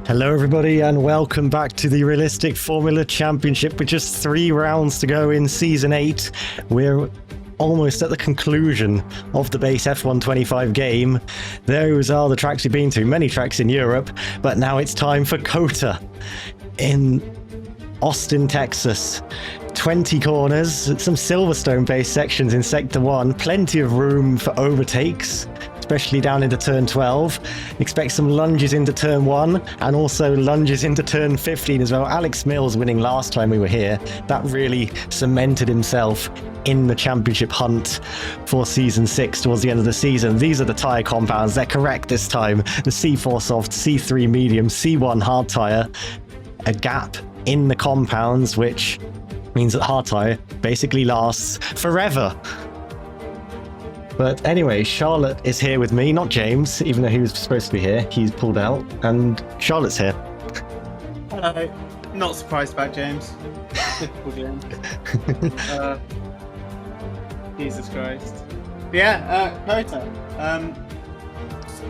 Hello everybody and welcome back to the Realistic Formula Championship with just 3 rounds to go in Season 8. We're almost at the conclusion of the base F125 game. Those are the tracks we've been to, many tracks in Europe, but now it's time for COTA in Austin, Texas. 20 corners, some Silverstone-based sections in Sector 1, plenty of room for overtakes, especially down into Turn 12. Expect some lunges into Turn 1, and also lunges into Turn 15 as well. Alex Mills winning last time we were here. That really cemented himself in the championship hunt for Season 6 towards the end of the season. These are the tyre compounds. They're correct this time. The C4 soft, C3 medium, C1 hard tyre. A gap in the compounds, which means that hard tyre basically lasts forever. But anyway, Charlotte is here with me, not James, even though he was supposed to be here. He's pulled out, and Charlotte's here. Hello. Not surprised about James. Typical James. Jesus Christ. But yeah, COTA.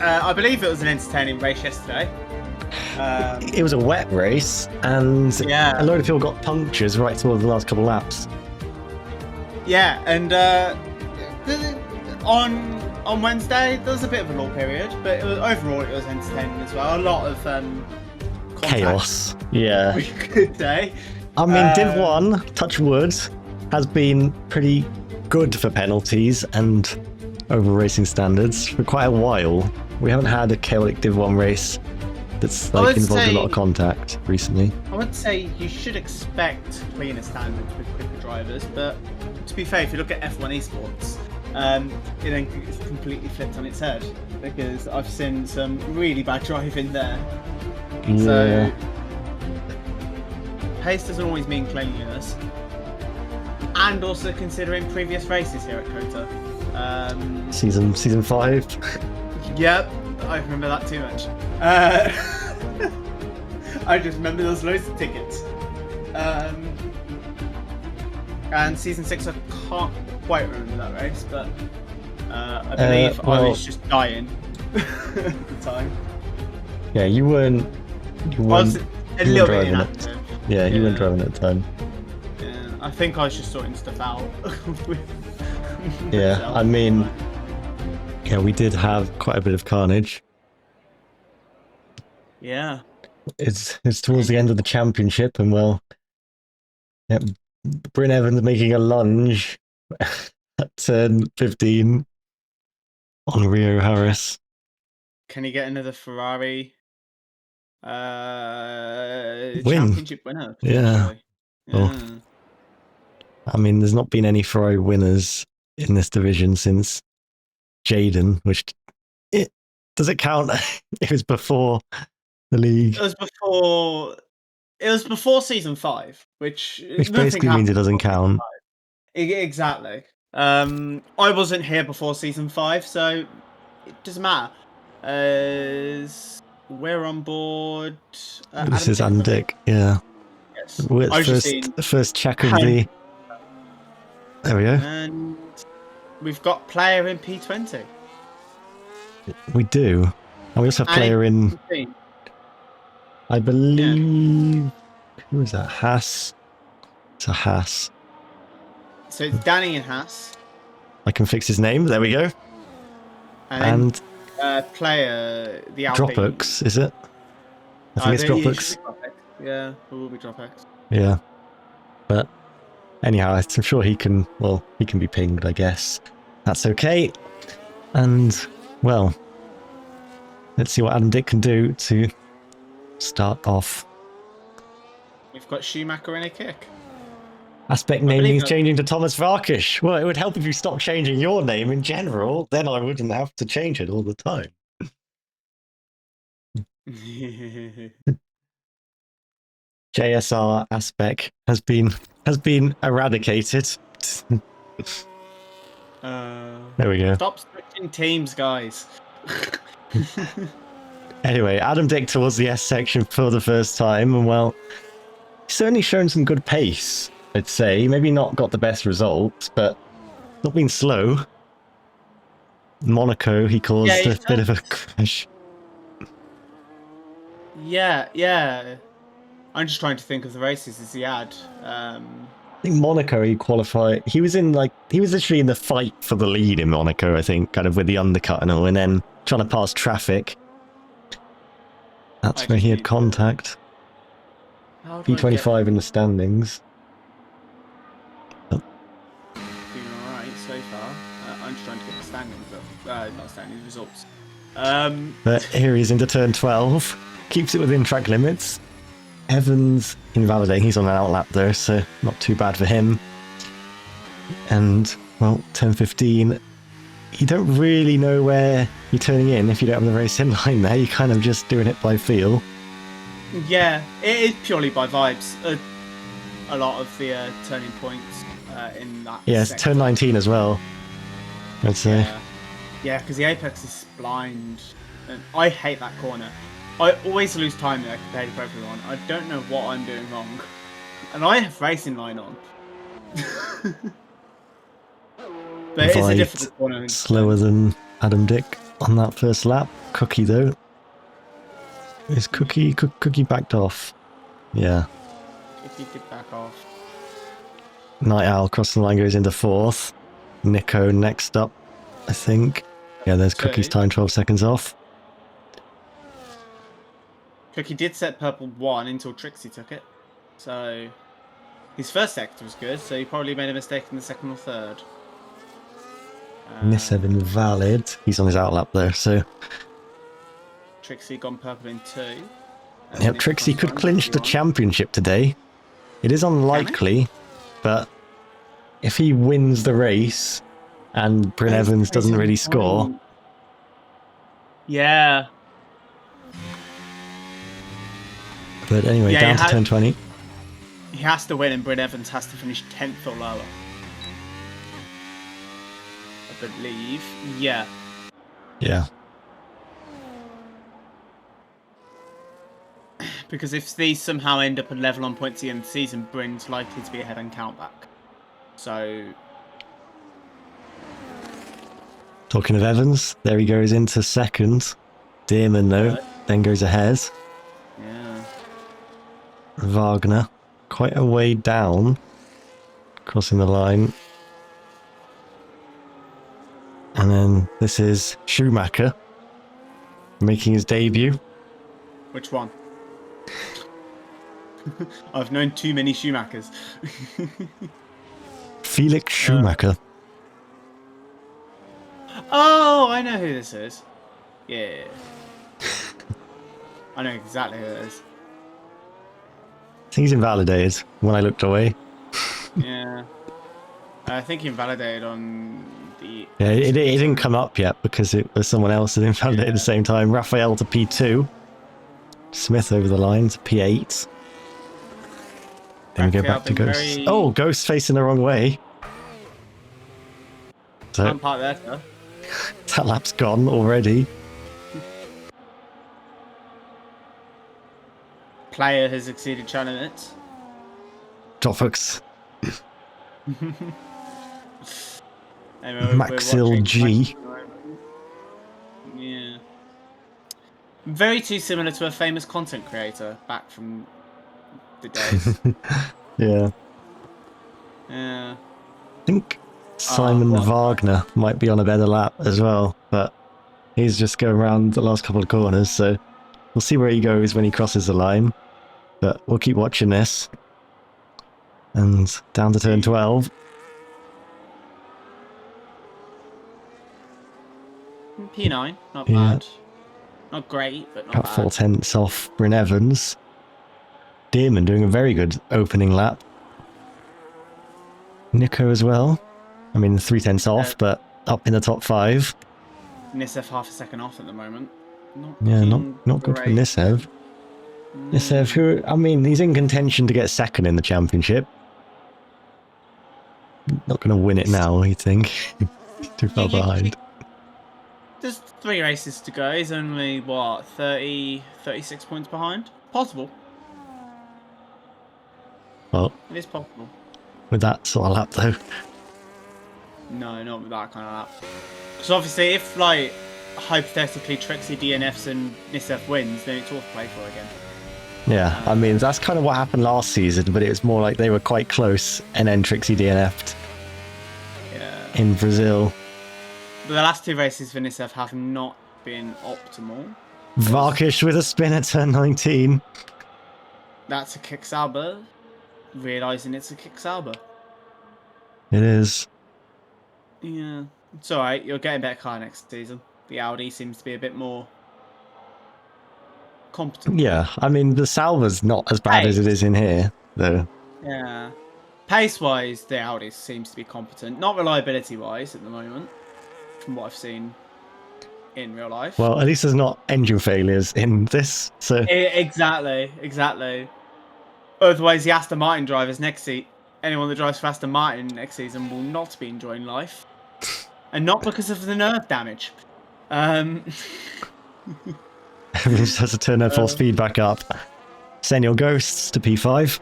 I believe it was an entertaining race yesterday. It was a wet race, and yeah, a load of people got punctures right towards the last couple of laps. Yeah, and on Wednesday there was a bit of a lull period, but overall it was entertaining as well. A lot of chaos. Yeah, we could say. I mean, Div 1, touch wood, has been pretty good for penalties and over racing standards for quite a while. We haven't had a chaotic Div 1 race that's like involved a lot of contact recently. I would say you should expect cleaner standards with quicker drivers, but to be fair, if you look at F1 esports, it then completely flipped on its head, because I've seen some really bad driving there. Yeah. So pace doesn't always mean cleanliness, and also considering previous races here at COTA. Season 5. Yep, I remember that too much. I just remember there was loads of tickets. And Season 6, I can't quite remember that race, but I believe I was just dying at the time. Yeah, you weren't I was a little bit inactive. Yeah, you weren't driving at the time. Yeah, I think I was just sorting stuff out. Yeah, I mean, yeah, we did have quite a bit of carnage. Yeah. It's towards the end of the championship, and well, yep, Bryn Evans making a lunge at turn 15 on Rio Harris. Can he get another Ferrari Win. championship winner? Yeah. Yeah. Oh. I mean, there's not been any Ferrari winners in this division since Jaden, which does it count? It was before the league. It was before Season 5, which basically means it doesn't count. Exactly. I wasn't here before Season 5, so it doesn't matter. We're on board. This is Adam Dick, yeah. Yes. We're first check of the... There we go. And we've got player in P20. We do. And we also have player in... I believe... Yeah. Who is that? Haas? It's a Haas. So it's Danny and Haas. I can fix his name. There we go. And player, the Alpine. Dropbox, is it? I think it's Dropbox. Yeah, it will be Dropbox. Yeah. But anyhow, I'm sure he can, well, he can be pinged, I guess. That's okay. And, well, let's see what Adam Dick can do to start off. We've got Schumacher in a kick. Aspect naming is changing to Thomas Varkish. Well, it would help if you stopped changing your name in general. Then I wouldn't have to change it all the time. JSR Aspect has been eradicated. There we go. Stop switching teams, guys. Anyway, Adam Dick towards the S section for the first time, and well, he's certainly shown some good pace, I'd say. Maybe not got the best results, but not been slow. Monaco, he caused a bit of a crash. Yeah, yeah. I'm just trying to think of the races he had. I think Monaco he qualified. He was literally in the fight for the lead in Monaco, I think, kind of with the undercut and all, and then trying to pass traffic. That's where he had contact. P25 in the standings. Doing alright so far. I'm just trying to get the standings up. Not standings, results. But here he's into turn 12. Keeps it within track limits. Evans invalidating. He's on an outlap there, so not too bad for him. And, well, 10-15. You don't really know where you're turning in if you don't have the race in line there. You're kind of just doing it by feel. Yeah, it is purely by vibes. A lot of the turning points in that. Yeah, it's turn 19 as well, I'd say. Yeah, because the apex is blind. And I hate that corner. I always lose time there compared to everyone. I don't know what I'm doing wrong. And I have racing line on. But it is a difficult corner. Slower than Adam Dick on that first lap. Cookie, though. Is Cookie backed off? Yeah. Cookie did back off. Night Owl crossing the line, goes into 4th. Nico next up, I think. Yeah, there's Cookie's time, 12 seconds off. Cookie did set purple 1 until Tricksy took it. So his first sector was good, so he probably made a mistake in the second or third. Nisev invalid. He's on his outlap there, so... Tricksy gone purple in 2. Yep, Tricksy could clinch the championship today. It is unlikely, but if he wins the race and Bryn Evans doesn't really score... Yeah. But anyway, down to turn 20. He has to win and Bryn Evans has to finish 10th or lower. I believe. Yeah. Yeah. Because if these somehow end up a level on points at the end of the season, Bryn's likely to be ahead on countback. So... Talking of Evans, there he goes into 2nd. Dearman, though, then goes ahead. Yeah. Wagner, quite a way down, crossing the line. And then this is Schumacher, making his debut. Which one? I've known too many Schumachers. Felix Schumacher. Oh, I know who this is. Yeah. I know exactly who it is. I think he's invalidated when I looked away. Yeah. I think he invalidated on the... Yeah, it didn't come up yet because it was someone else that invalidated at the same time. Raphael to P2. Smith over the line to P8. Then we go back to Ghost. Oh, Ghost facing the wrong way. So Can't park there, sir. That lap's gone already. Player has exceeded track limits. Tofox. Anyway, Maxil G. Yeah. Very too similar to a famous content creator back from the days. Yeah. Yeah. I think Simon Wagner might be on a better lap as well, but he's just going around the last couple of corners, so we'll see where he goes when he crosses the line. But we'll keep watching this. And down to turn 12. P9, not bad. Not great, but not About bad. 4 tenths off Bryn Evans. Dearman doing a very good opening lap. Nico as well. I mean, 3 tenths off, but up in the top 5. Nisev half a second off at the moment. Not good for Nisev. Nisev, who, I mean, he's in contention to get 2nd in the championship. Not going to win it now, you think? Too far behind. There's 3 races to go. He's only, what, 36 points behind? Possible. Well, it is possible. With that sort of lap, though. No, not with that kind of lap. Because obviously, if, like, hypothetically Tricksy DNFs and Nisef wins, then it's all to play for again. Yeah, I mean, that's kind of what happened last season, but it was more like they were quite close, and then Tricksy DNF'd in Brazil. But the last 2 races for Nisef have not been optimal. Varkish with a spin at turn 19. That's a kick Sauber, realising it's a kick Sauber. It is. Yeah, it's alright, you're getting a better car next season. The Audi seems to be a bit more competent. Yeah, I mean, the Sauber's not as bad as it is in here, though. Yeah. Pace-wise, the Audi seems to be competent. Not reliability-wise at the moment, from what I've seen in real life. Well, at least there's not engine failures in this, so... Exactly. Otherwise, the Aston Martin drivers anyone that drives for Aston Martin next season will not be enjoying life. And not because of the nerve damage. Everyone just has to turn their full speed back up. Send your ghosts to P5.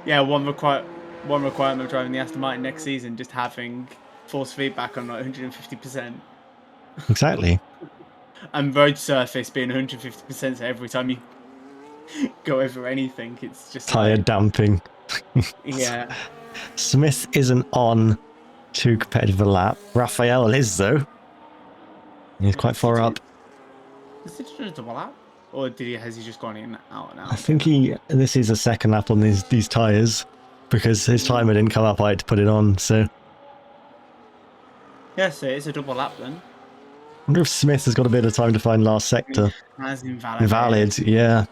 Yeah, one requirement of driving the Aston Martin next season, just having force feedback on like 150%. Exactly. And road surface being 150%, so every time you go over anything, it's just Tyre damping. Yeah. Smith isn't on too competitive a lap. Raphael is, though. He's quite far up. Is it just a double lap? Or has he just gone in out and out? I think this is a second lap on these tyres, because his timer didn't come up, I had to put it on, so... Yeah, so it's a double lap then. I wonder if Smith has got a bit of time to find last sector. As invalid. Invalid, yeah.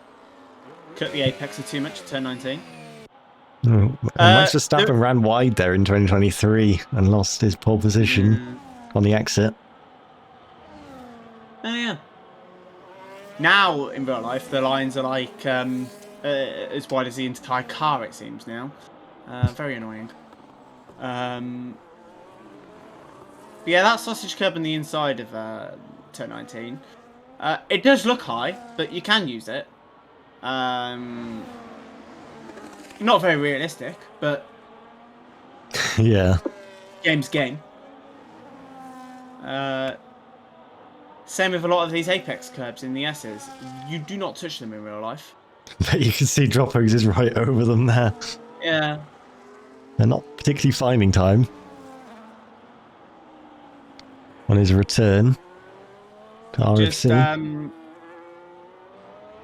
Cut the apex too much at turn 19. Max Verstappen ran wide there in 2023 and lost his pole position on the exit. Oh yeah. Now, in real life, the lines are like as wide as the entire car, it seems now. Very annoying. But yeah, that sausage curb on the inside of turn 19. It does look high, but you can use it. Not very realistic, but... Yeah. Game's game. Same with a lot of these apex curbs in the S's. You do not touch them in real life. But you can see drop hoses right over them there. Yeah. They're not particularly finding time. On his return to RFC. Just,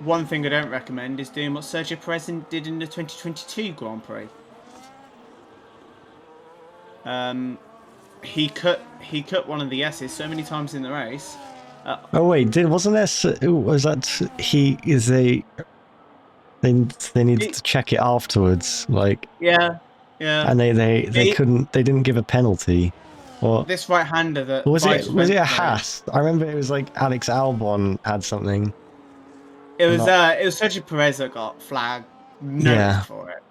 one thing I don't recommend is doing what Sergio Perez did in the 2022 Grand Prix. He cut one of the S's so many times in the race. Oh wait, wasn't there? Was that he is a? They needed to check it afterwards, like. Yeah. And they couldn't. They didn't give a penalty. Or this right-hander that was it a Haas? I remember it was like Alex Albon had something. It was Sergio Perez that got flagged for it.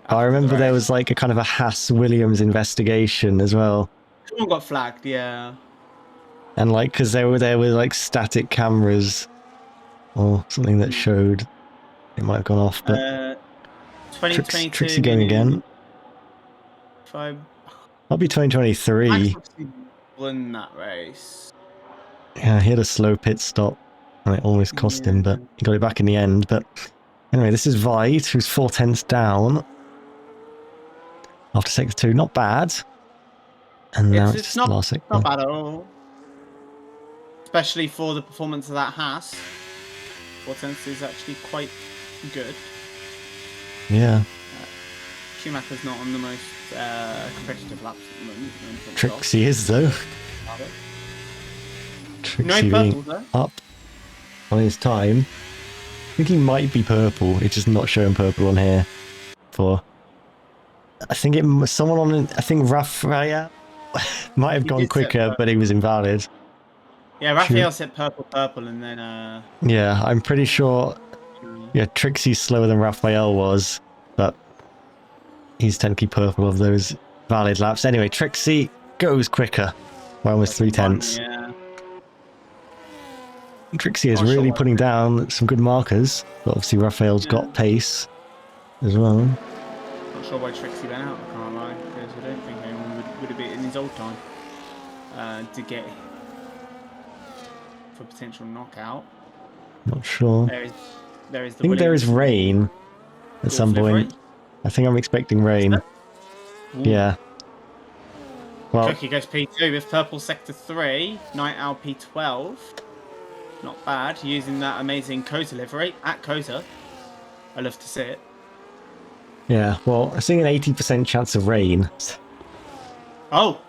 I remember there was like a kind of a Haas Williams investigation as well. Someone got flagged, yeah. And like, because there were like static cameras or something that showed it might have gone off, but 2022 Tricksy going again. That'll be 2023. Won that race. Yeah, he had a slow pit stop, and it almost cost him, but he got it back in the end. But anyway, this is Veit, who's 4 tenths down after sector 2. Not bad. And now it's just not, last sector. Not bad at all. Especially for the performance of that Haas. 4 tenths is actually quite good. Yeah. Schumacher's not on the most competitive laps at the moment. Tricksy is, though. Tricksy being up on his time. I think he might be purple. It's just not showing purple on here. I think Raphael might have gone quicker, but he was invalid. Yeah, Raphael said purple, and then... Yeah, I'm pretty sure... Yeah, Tricksy's slower than Raphael was, but he's technically purple of those valid laps. Anyway, Tricksy goes quicker by almost 3 tenths. Yeah. Tricksy is really putting down some good markers, but obviously Raphael's got pace as well. Not sure why Tricksy went out, I can't lie, because I don't think anyone would have beaten his old time to get for potential knockout. Not sure. There is the I think there is rain at some point. I think I'm expecting rain. Yeah. Well, Cookie goes P2 with purple sector 3, Night Owl P12. Not bad, using that amazing COTA livery at COTA. I love to see it. yeah, well, I'm seeing an 80% chance of rain. Oh!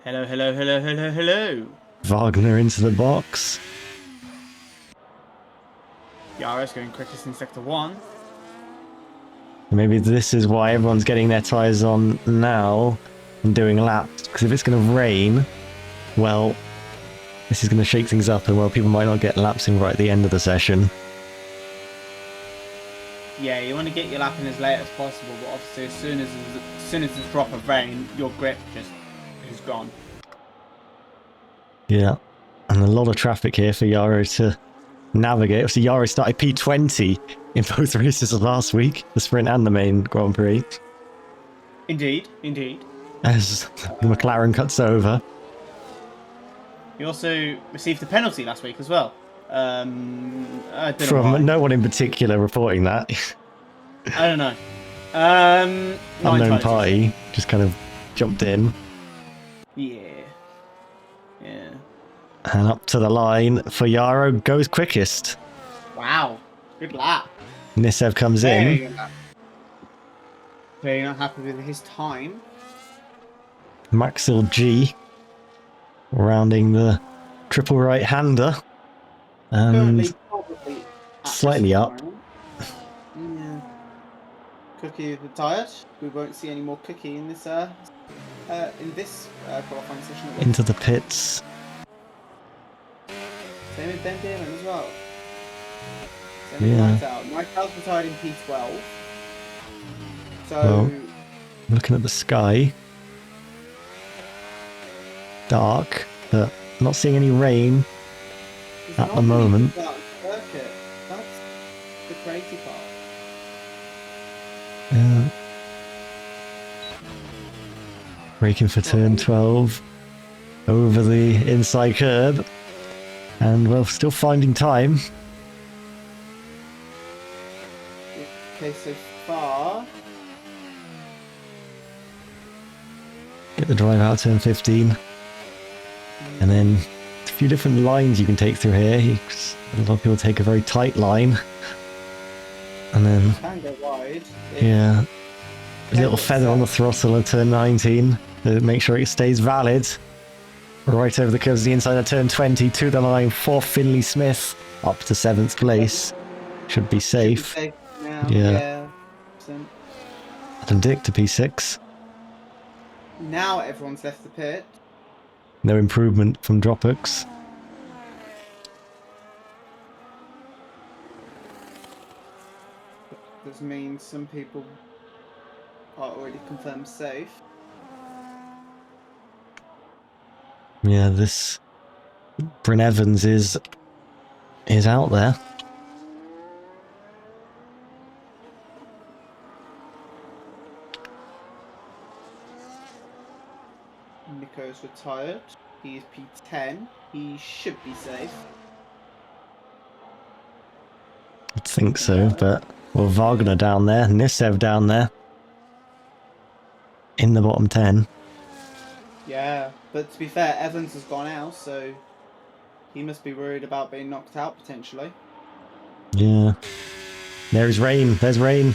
Hello, hello, hello, hello, hello. Wagner into the box. Yara's going quickest in sector 1. Maybe this is why everyone's getting their tyres on now and doing laps. Because if it's going to rain, well, this is going to shake things up, and well, people might not get laps in right at the end of the session. Yeah, you want to get your lap in as late as possible, but obviously as soon as there's a drop of rain, your grip just is gone. Yeah, and a lot of traffic here for Yara to navigate. Obviously, Yara started P20 in both races of last week, the sprint and the main Grand Prix. Indeed, indeed. As the McLaren cuts over. He also received a penalty last week as well. I don't know From why. no one in particular reporting that. I don't know. Unknown party just kind of jumped in. Yeah. Yeah. And up to the line for Yaro, goes quickest. Wow. Good lap. Nisev comes in. Very not happy with his time. Maxil G rounding the triple right-hander. And slightly up. Yeah. Cookie retired. We won't see any more Cookie in this qualifying session. Into the pits. Same with Ben Dearman as well. Same with Night Owl. Night Owl's retired in P12. So well, looking at the sky. Dark, but not seeing any rain at the moment. That's the crazy part. Yeah. Braking for turn 12 over the inside curb, and well, still finding time. Okay, so far. Get the drive out turn 15, and then a few different lines you can take through here. A lot of people take a very tight line, and then Can go wide. yeah, a little feather on the throttle at turn 19 to make sure it stays valid. Right over the curves, the inside of turn 20 to the line for Finley Smith, up to 7th place. Should be safe. Should be safe now. Yeah. Adam Dick to P6. Now everyone's left the pit. No improvement from Dropbox. Does mean some people are already confirmed safe. Yeah, this Bryn Evans is out there. Nico's retired. He is P10. He should be safe. I think so, but well, Wagner down there, Nisev down there, in the bottom 10. Yeah, but to be fair, Evans has gone out, so he must be worried about being knocked out potentially. Yeah. There's rain. There's rain.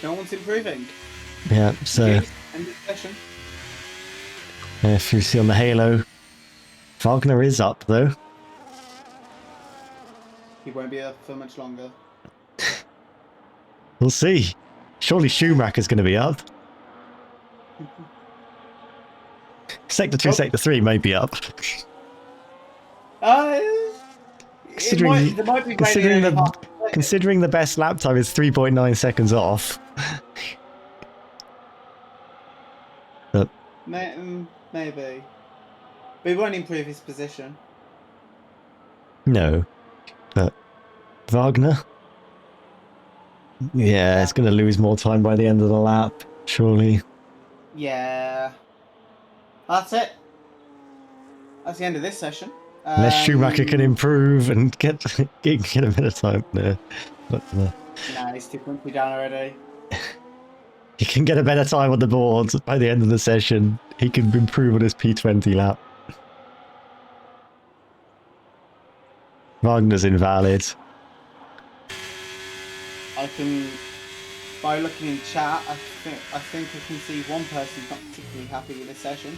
No one's improving. Yeah, so End of session. if you see on the halo, Wagner is up though. He won't be up for much longer. We'll see. Surely Schumacher's going to be up. Sector 2, Sector 3 may be up. Considering the best lap time is 3.9 seconds off. But Maybe. But he won't improve his position. no. But Wagner? Yeah, it's going to lose more time by the end of the lap, surely. Yeah. That's it. That's the end of this session. Unless Schumacher can improve and get a bit of time. No, Nah, he's 2 points down already. he can get a better time on the board by the end of the session. He can improve on his P20 lap. Wagner's invalid. By looking in chat, I think I can see one person not particularly happy with this session.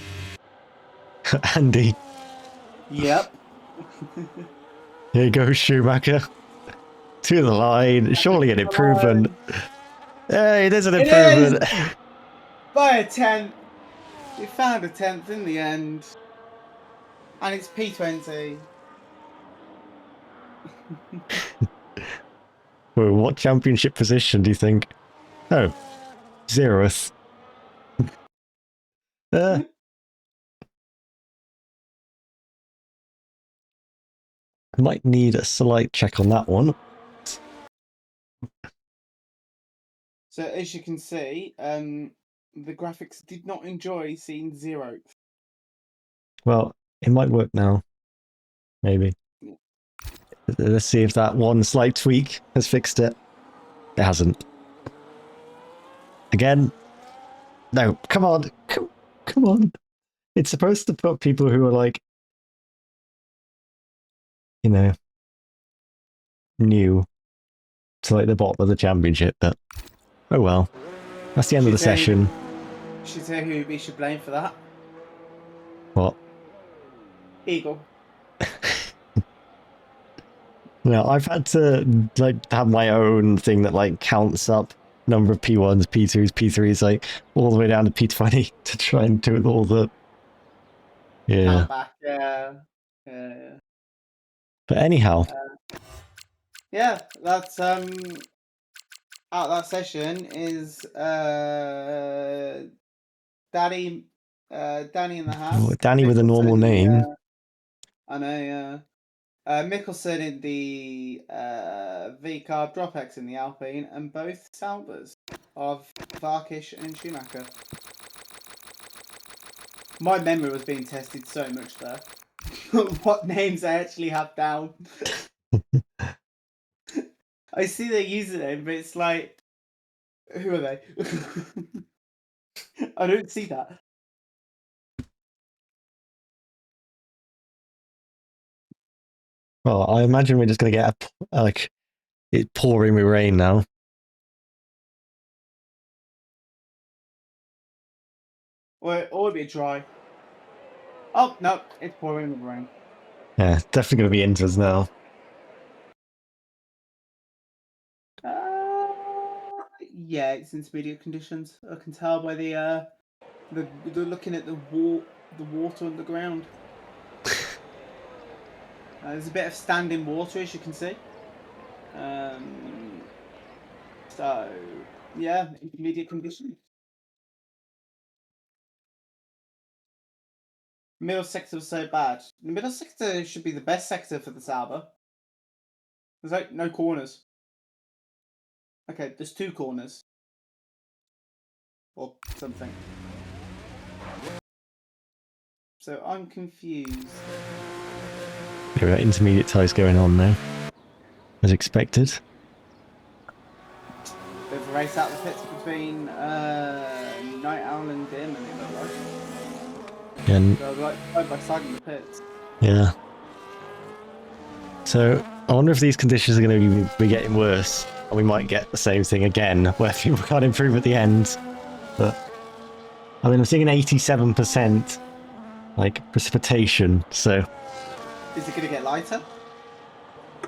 Andy. Yep. Here goes Schumacher. To the line. Surely an improvement. Hey, there's an improvement. By a 10th. We found a 10th in the end. And it's P20. Well, what championship position do you think? Oh, 0th. Might need a slight check on that one. So as you can see, the graphics did not enjoy seeing 0th. Well, it might work now. Maybe. Let's see if that one slight tweak has fixed it. It hasn't. Again. No, come on. Come on. It's supposed to put people who are like, you know, new to like the bottom of the championship, but oh well. That's the end of the session. Should say who we should blame for that? What? Eagle. No, I've had to like have my own thing that like counts up number of P1s, P2s, P3s, like all the way down to P20 to try and do all the Back. But anyhow, yeah, that's out of that session is Danny in the house. Danny with a normal name. I know. Mickelson in the V-carb Dropex in the Alpine, and both Salvers of Varkish and Schumacher. My memory was being tested so much there. What names I actually have down. I see their username, but it's like, who are they? I don't see that. Well, I imagine we're just going to get it pouring with rain now. Or it'll be dry. Oh, no, it's pouring with rain. Yeah, definitely going to be inters now. Yeah, it's intermediate conditions. I can tell by the looking at the water on the ground. There's a bit of standing water, as you can see. So, yeah, intermediate conditions. Middle sector was so bad. The middle sector should be the best sector for the Sauber. There's like no corners. Okay, there's 2 corners. Or something. So I'm confused. There are intermediate ties going on now, as expected. There's a race out of the pits between Night Owl and Dim, and it looked like. And So like side by side in the pits. yeah. So I wonder if these conditions are going to be getting worse, and we might get the same thing again, where people can't improve at the end. But I mean, I'm seeing an 87% like precipitation, so Is it going to get lighter?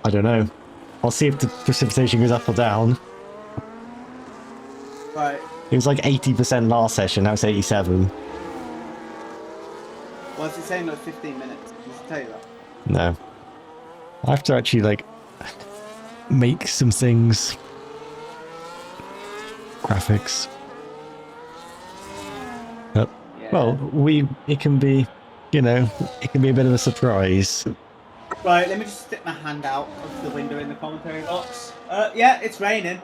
I don't know. I'll see if the precipitation goes up or down. Right. It was like 80% last session, now it's 87. Well, is it saying like 15 minutes? Does it tell you that? No. I have to actually like make some things. Graphics. But, Yeah. well, it can be, you know, it can be a bit of a surprise. Right, let me just stick my hand out of the window in the commentary box. Yeah, it's raining.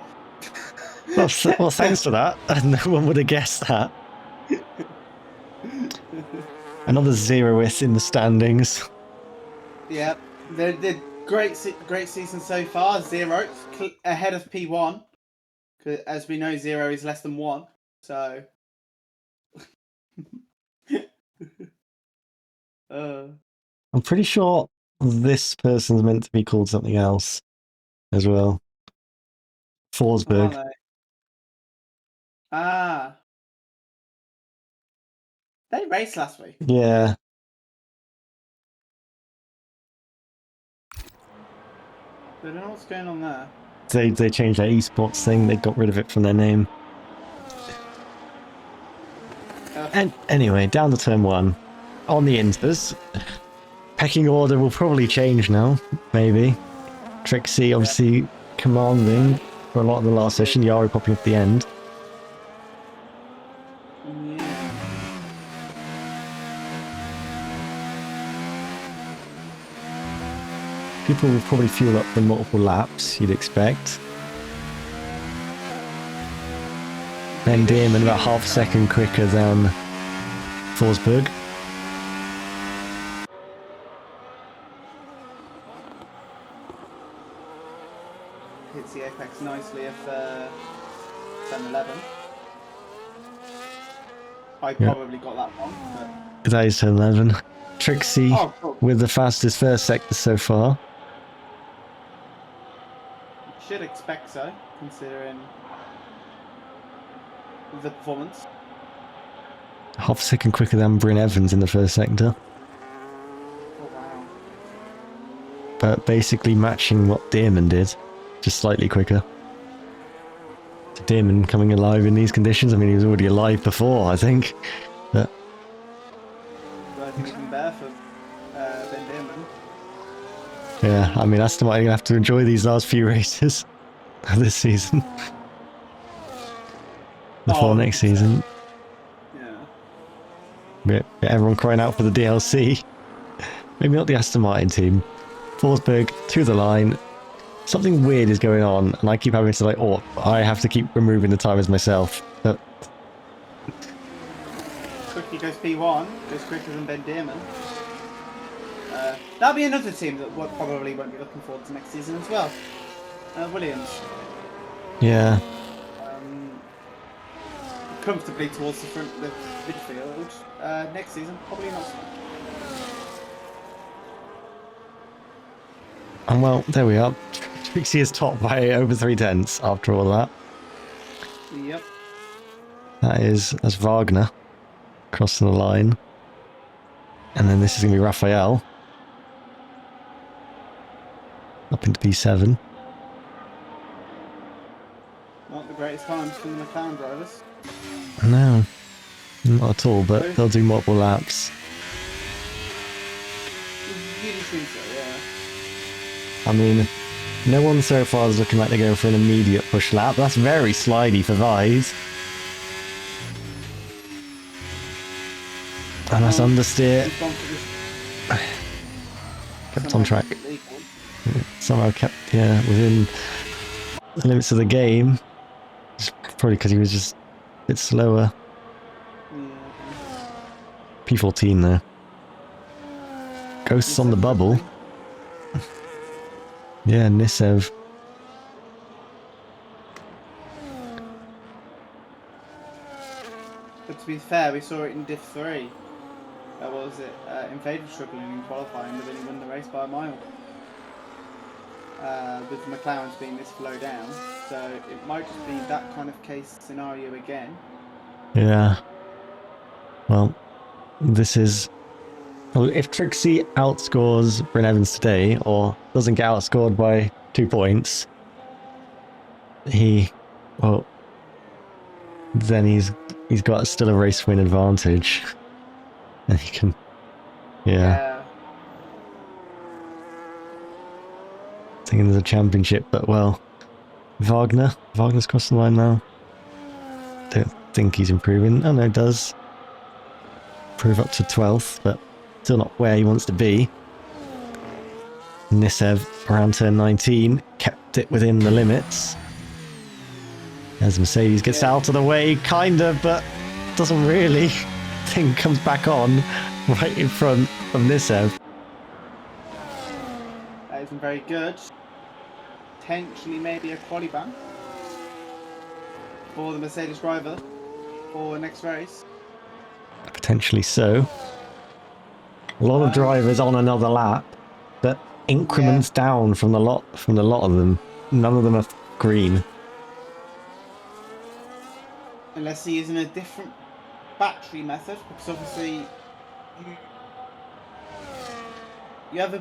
Well, thanks for that. No one would have guessed that. Another 0th in the standings. Yeah, they're great season so far. 0 ahead of P1. As we know, 0 is less than 1. So. I'm pretty sure this person's meant to be called something else as well. Forsberg. They raced last week. Yeah. I don't know what's going on there. They changed their esports thing. They got rid of it from their name. And anyway, down to turn 1. On the Inters. Pecking order will probably change now. Maybe. Tricksy obviously commanding for a lot of the last session. Yari popping up at the end. People will probably fuel up the multiple laps, you'd expect. Then Damon about half a second quicker than Forsberg. Hits the apex nicely of 10-11. I probably got that wrong. But... That is 10-11. Tricksy with the fastest first sector so far. Should expect so, considering the performance. Half a second quicker than Bryn Evans in the first sector. Oh, wow. But basically matching what Damon did, just slightly quicker. So Damon coming alive in these conditions. I mean, he was already alive before, I think. But working even better for Ben Damon. Yeah, I mean, Aston Martin are going to have to enjoy these last few races of this season. Before next season. Yeah. Everyone crying out for the DLC. Maybe not the Aston Martin team. Forsberg to the line. Something weird is going on, and I keep having to I have to keep removing the timers myself. But Quickly goes P1, goes quicker than Ben Damon. That'll be another team that probably won't be looking forward to next season as well. Williams. Yeah. Comfortably towards the front of the midfield. Next season, probably not so. And well, there we are. Tricksy is top by over 3/10 after all that. Yep. That's Wagner crossing the line. And then this is going to be Raphael. Up into P7. Not the greatest times for the McLaren drivers. No, not at all, but they'll do multiple laps. You'd assume so, yeah. I mean, no one so far is looking like they're going for an immediate push lap. That's very slidey for Vise. And that's understeer. Kept on track. Somehow kept, within the limits of the game. It's probably because he was just a bit slower. P14 there. Ghosts on the bubble. Yeah, Nisev. But to be fair, we saw it in Div 3. What was it? Invader struggling in qualifying, but then he won the race by a mile. With McLaren's being this low down, so it might just be that kind of case scenario again. Yeah. Well, this is... Well, if Tricksy outscores Bryn Evans today, or doesn't get outscored by 2 points, then he's got still a race win advantage. And he can... Yeah. Thinking there's a championship, but well... Wagner's crossing the line now. Don't think he's improving. Oh no, it does. Improve up to 12th, but still not where he wants to be. Nisev, around turn 19, kept it within the limits. As Mercedes gets out of the way, kind of, but doesn't really. thing comes back on right in front of Nisev. That isn't very good. Potentially maybe a quali ban for the Mercedes driver for the next race. Potentially so. A lot of drivers on another lap, but increments down from the lot of them. None of them are green. Unless he's using a different battery method, because obviously you have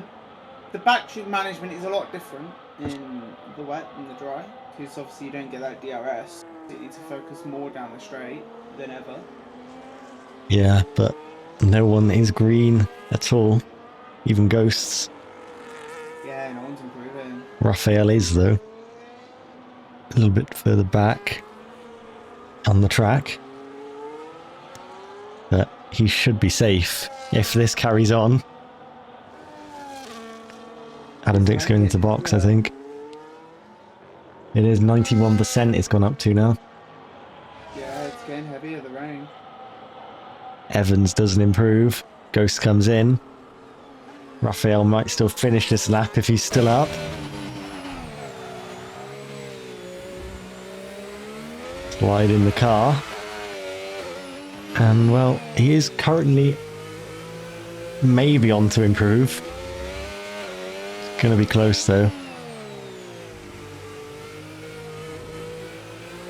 the battery management is a lot different in the wet and the dry, because obviously you don't get that DRS. You need to focus more down the straight than ever. Yeah, but no one is green at all. Even Ghosts. Yeah, no one's improving. Raphael is, though. A little bit further back on the track. But he should be safe if this carries on. Adam Dick's going into box, I think. It is 91% it's gone up to now. Yeah, it's getting heavier, the rain. Evans doesn't improve. Ghost comes in. Raphael might still finish this lap if he's still up. Slide in the car. And, well, he is currently maybe on to improve. It's going to be close, though.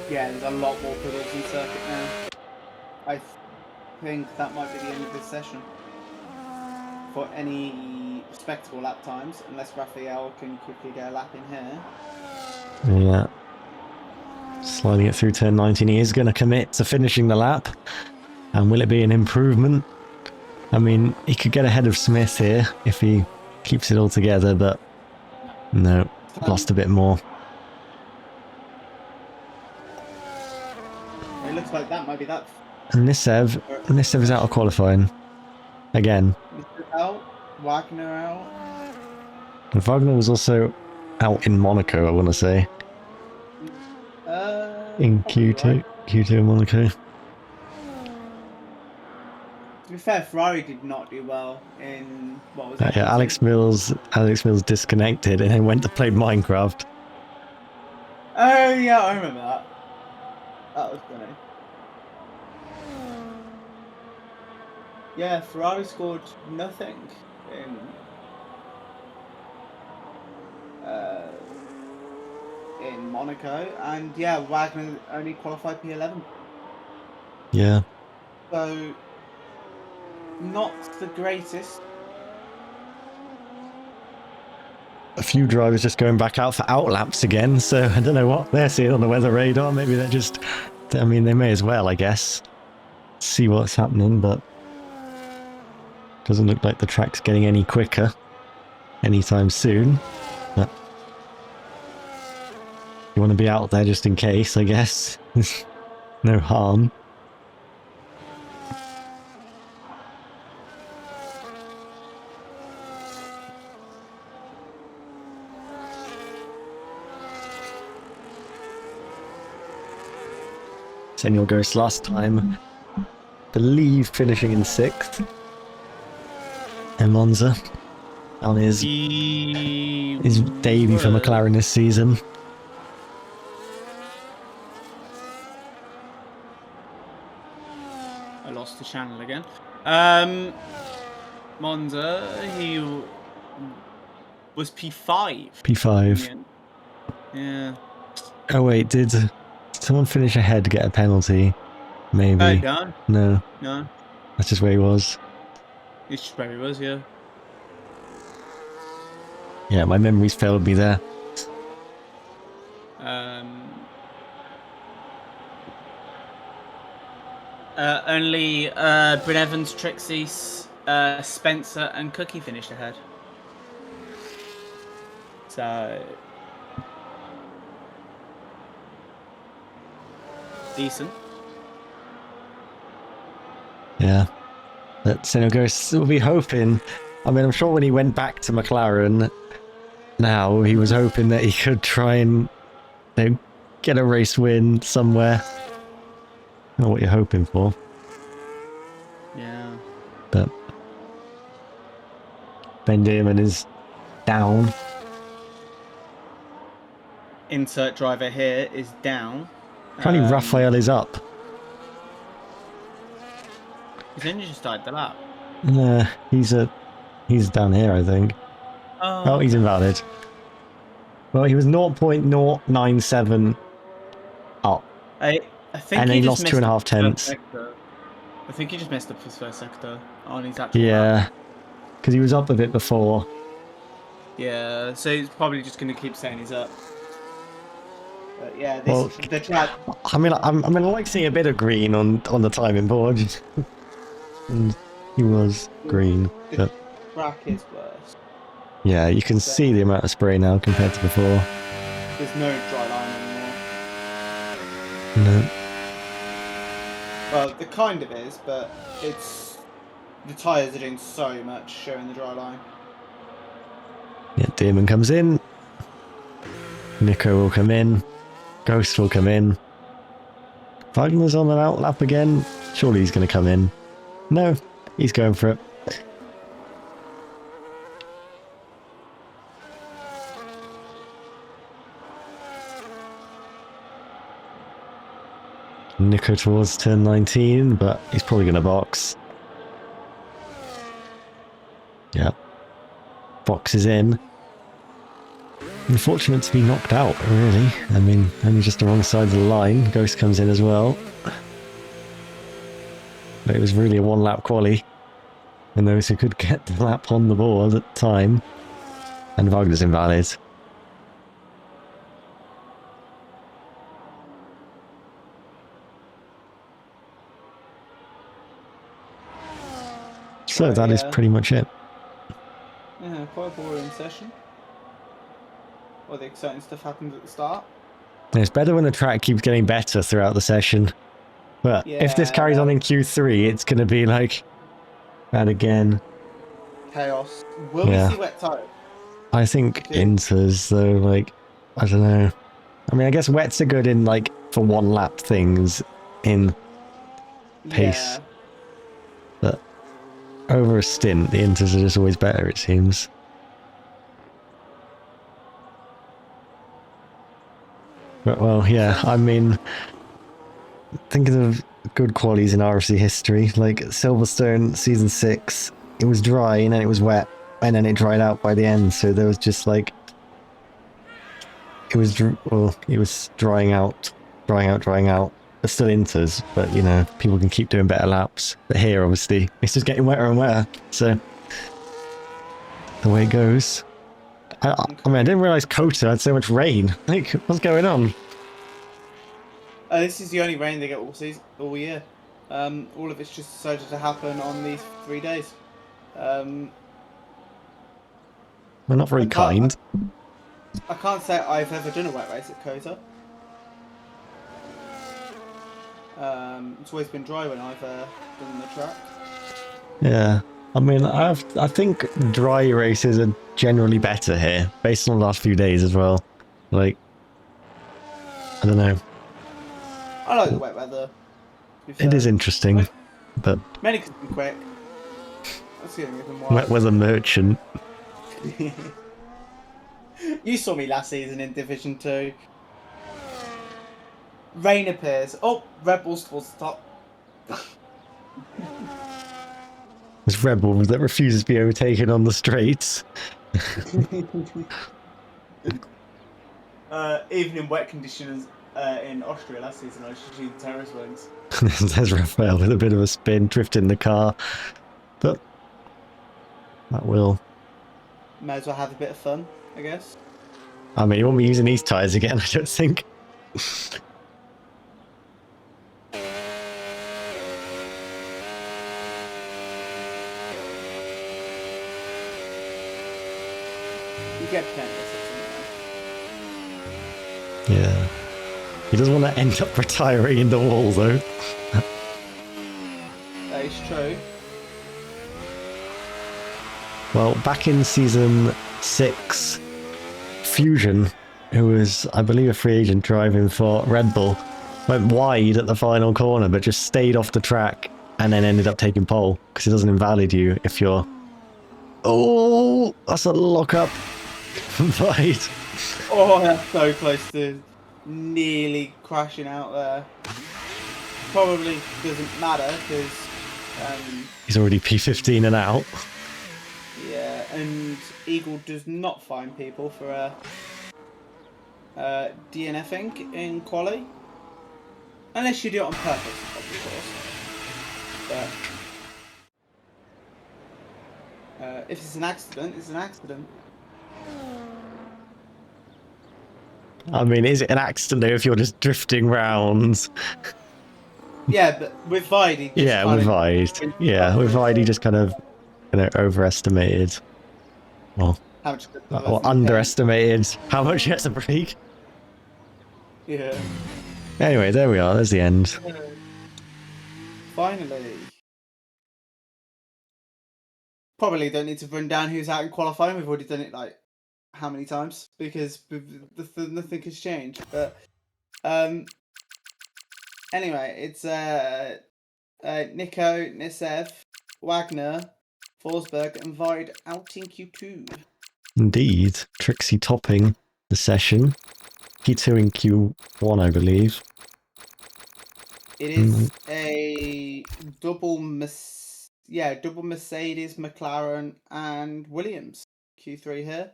Yeah, there's a lot more pedals in circuit now. I think that might be the end of this session for any respectable lap times, unless Raphael can quickly get a lap in here. Yeah. Sliding it through turn 19. He is going to commit to finishing the lap. And will it be an improvement? I mean, he could get ahead of Smith here if he keeps it all together, but no, lost a bit more. It looks like that might be that. And Nisev is out of qualifying. Again. Mr. out, Wagner out. And Wagner was also out in Monaco, I want to say. In Q2. Right. Q2 in Monaco. To be fair, Ferrari did not do well in, what was it? Yeah, Alex Mills disconnected and then went to play Minecraft. Oh yeah, I remember that. That was funny. Yeah, Ferrari scored nothing in Monaco, and yeah, Wagner only qualified P11. Yeah. So, not the greatest. A few drivers just going back out for outlaps again, so I don't know what they're seeing on the weather radar. Maybe they're just, I mean, they may as well, I guess, see what's happening, but doesn't look like the track's getting any quicker anytime soon. But you want to be out there just in case, I guess. No harm. Senor Ghost last time, believe finishing in 6th in Monza on his debut for McLaren this season. I lost the channel again. Monza, he was P5. P5. Yeah. Oh wait, did someone finish ahead to get a penalty? Maybe. No. No. That's just where he was. It's just where he was, yeah. Yeah, my memories failed me there. Only Bryn Evans, Tricksy, Spencer, and Cookie finished ahead. So decent. Yeah. But Senor Ghost will be hoping. I mean, I'm sure when he went back to McLaren now, he was hoping that he could try and, you know, get a race win somewhere. I don't know what you're hoping for. Bryn Evans is down. Insert driver here is down. Apparently Raphael is up. He's only just started the lap. Yeah, he's down here, I think. Oh, he's invalid. Well, he was 0.097 up. I think and he lost 2.5 tenths. I think he just messed up his first sector on his actual Yeah, because he was up a bit before. Yeah, so he's probably just going to keep saying he's up. But yeah, the track. I mean, I like seeing a bit of green on the timing board. And he was green. The track is worse. Yeah, you can see the amount of spray now compared to before. There's no dry line anymore. No. Well, there kind of is, but it's the tyres are doing so much showing the dry line. Yeah, Demon comes in. Nico will come in. Ghost will come in. Wagner's on an outlap again. Surely he's going to come in. No, he's going for it. Nico towards turn 19, but he's probably going to box. Yep. Box is in. Unfortunate to be knocked out, really. I mean, only just the wrong side of the line. Ghost comes in as well. But it was really a one-lap quali. And those who could get the lap on the board at the time. And Wagner's invalid. So that is pretty much it. Yeah, quite a boring session. All the exciting stuff happens at the start. It's better when the track keeps getting better throughout the session. But if this carries on in Q3, it's going to be like that again. Chaos. Will we see wet tyres? I think inters, though, like, I don't know. I mean, I guess wets are good in, like, for one lap things in pace. Yeah. But over a stint, the inters are just always better, it seems. But, well, yeah, I mean, thinking of good qualities in RFC history, like Silverstone Season 6, it was dry and then it was wet, and then it dried out by the end, so there was just, like, it was drying out, but still inters, but, you know, people can keep doing better laps. But here, obviously, it's just getting wetter and wetter, so the way it goes. I mean, I didn't realise COTA had so much rain. Like, what's going on? This is the only rain they get all year. All of it's just decided to happen on these 3 days. We're not very kind. I can't say I've ever done a wet race at COTA. It's always been dry when I've done the track. Yeah. I mean, I think dry races are generally better here, based on the last few days as well. Like, I don't know. I like the wet weather. It is interesting, but many could be quick. That's the only reason why. Wet weather merchant. You saw me last season in Division 2. Rain appears. Oh, Red Bull's towards the top. This Red Bull that refuses to be overtaken on the straights. Even in wet conditions in Austria last season, I should see the terrace wings. There's Raphael with a bit of a spin, drifting the car. But that will. May as well have a bit of fun, I guess. I mean, you won't be using these tyres again, I don't think. Get yeah. He doesn't want to end up retiring in the wall, though. That is true. Well, back in Season 6, Fusion, who was, I believe, a free agent driving for Red Bull, went wide at the final corner, but just stayed off the track and then ended up taking pole, because it doesn't invalid you if you're Oh, that's a lock-up. Right. Oh, that's so close to nearly crashing out there. Probably doesn't matter because, He's already P15 and out. yeah, and Eagle does not find people for DNFing in quali. Unless you do it on purpose, of course. But if it's an accident, it's an accident. I mean, is it an accident if you're just drifting round? Yeah, but with Vide, Yeah, with Vide. Yeah, with Vide, he just kind of overestimated. Well, how much or underestimated how much he has to break. Yeah. Anyway, there we are. There's the end. Finally. Probably don't need to run down who's out in qualifying. We've already done it like how many times because nothing has changed. But anyway, it's Nico, Nisev, Wagner, Forsberg, and Vide out in Q2. Indeed, Tricksy topping the session. Q2 and Q1, I believe. It is a double Mercedes, McLaren, and Williams Q3 here.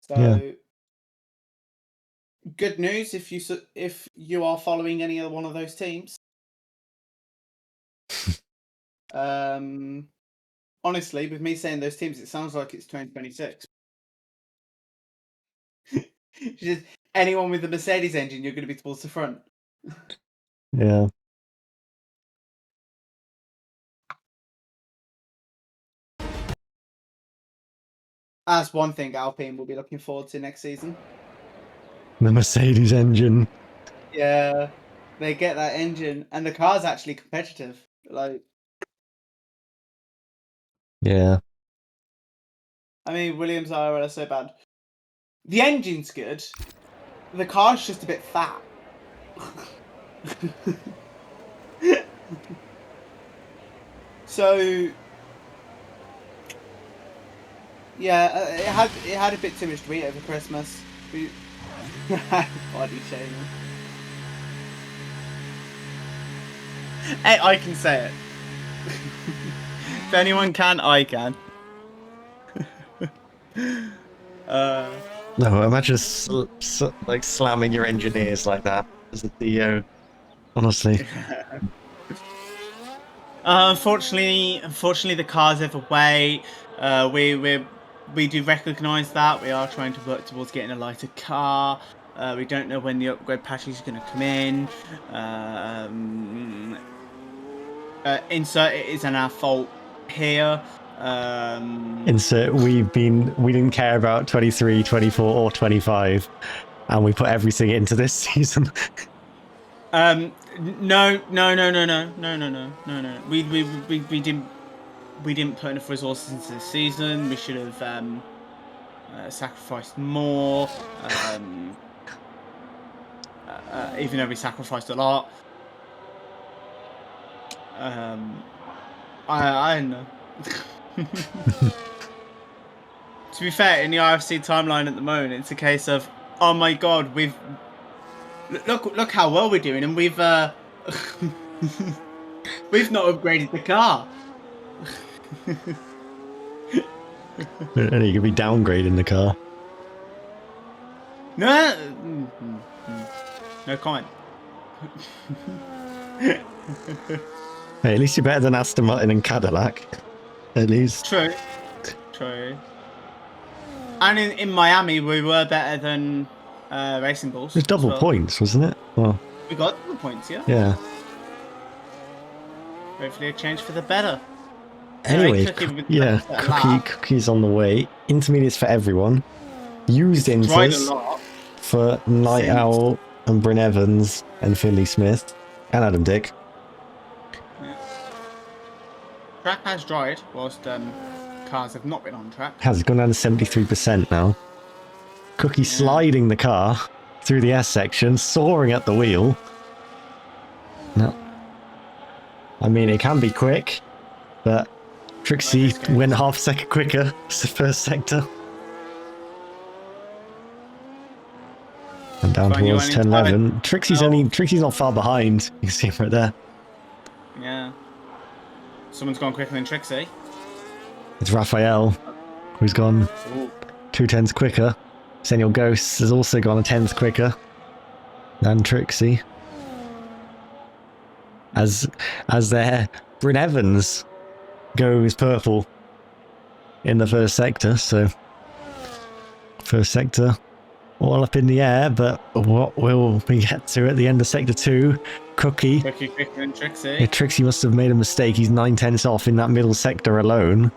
So, Yeah. good news if you are following any other one of those teams. Honestly, with me saying those teams, it sounds like it's 2026. Just anyone with the Mercedes engine, you're going to be towards the front. Yeah. That's one thing Alpine will be looking forward to next season. The Mercedes engine. Yeah, they get that engine, and the car's actually competitive. Like, yeah. I mean, Williams are so bad. The engine's good. The car's just a bit fat. So, yeah, it had a bit too much to eat over Christmas. Body shaming. Hey, I can say it. If anyone can, I can. No, imagine like slamming your engineers like that as a CEO. Honestly. Unfortunately, the car's overweight. We do recognise that. We are trying to work towards getting a lighter car. We don't know when the upgrade package is going to come in. Insert it isn't our fault here. Insert we didn't care about 23, 24, or 25, and we put everything into this season. No. We didn't put enough resources into this season. We should have sacrificed more. Even though we sacrificed a lot. I don't know. To be fair, in the RFC timeline at the moment, it's a case of, oh my god, look how well we're doing, and we've we've not upgraded the car. And you could be downgrading the car. No comment. Hey, at least you're better than Aston Martin and Cadillac. At least. True. And in Miami, we were better than Racing Bulls. It was double points, wasn't it? Well, we got double points, yeah. Yeah. Hopefully a change for the better. Anyway, Cookie's on the way. Intermediates for everyone. Used inters for Night Owl and Bryn Evans and Finley Smith and Adam Dick. Yeah. Track has dried whilst cars have not been on track. Has gone down to 73% now. Cookie sliding the car through the S section, soaring at the wheel. No. I mean, it can be quick, but Tricksy went half a second quicker. It's the first sector. And down towards 10-11. Tricksy's not far behind. You can see him right there. Yeah. Someone's gone quicker than Tricksy. It's Raphael, who's gone 2/10 quicker. Senior Ghost has also gone a 10th quicker than Tricksy. As their Bryn Evans goes purple in the first sector, so first sector all up in the air, but what will we get to at the end of sector 2? Cookie. Quicker than Tricksy. Yeah, Tricksy must have made a mistake. He's 9/10 off in that middle sector alone.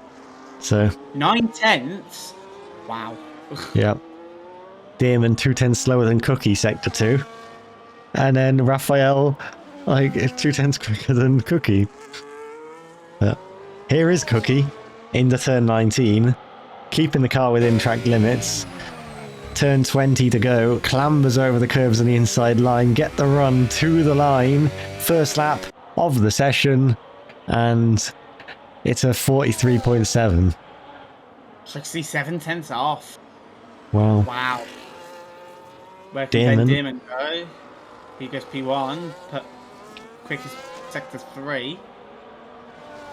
So 9/10? Wow. yeah. Damon 2/10 slower than Cookie sector 2. And then Raphael like 2/10 quicker than Cookie. But here is Cookie into turn 19, keeping the car within track limits. Turn 20 to go, clambers over the curves on the inside line, get the run to the line, first lap of the session, and it's a 43.7. Tricksy 7/10 off. Wow. Wow. Where can Damon. Damon go? He goes P1, quickest sector 3.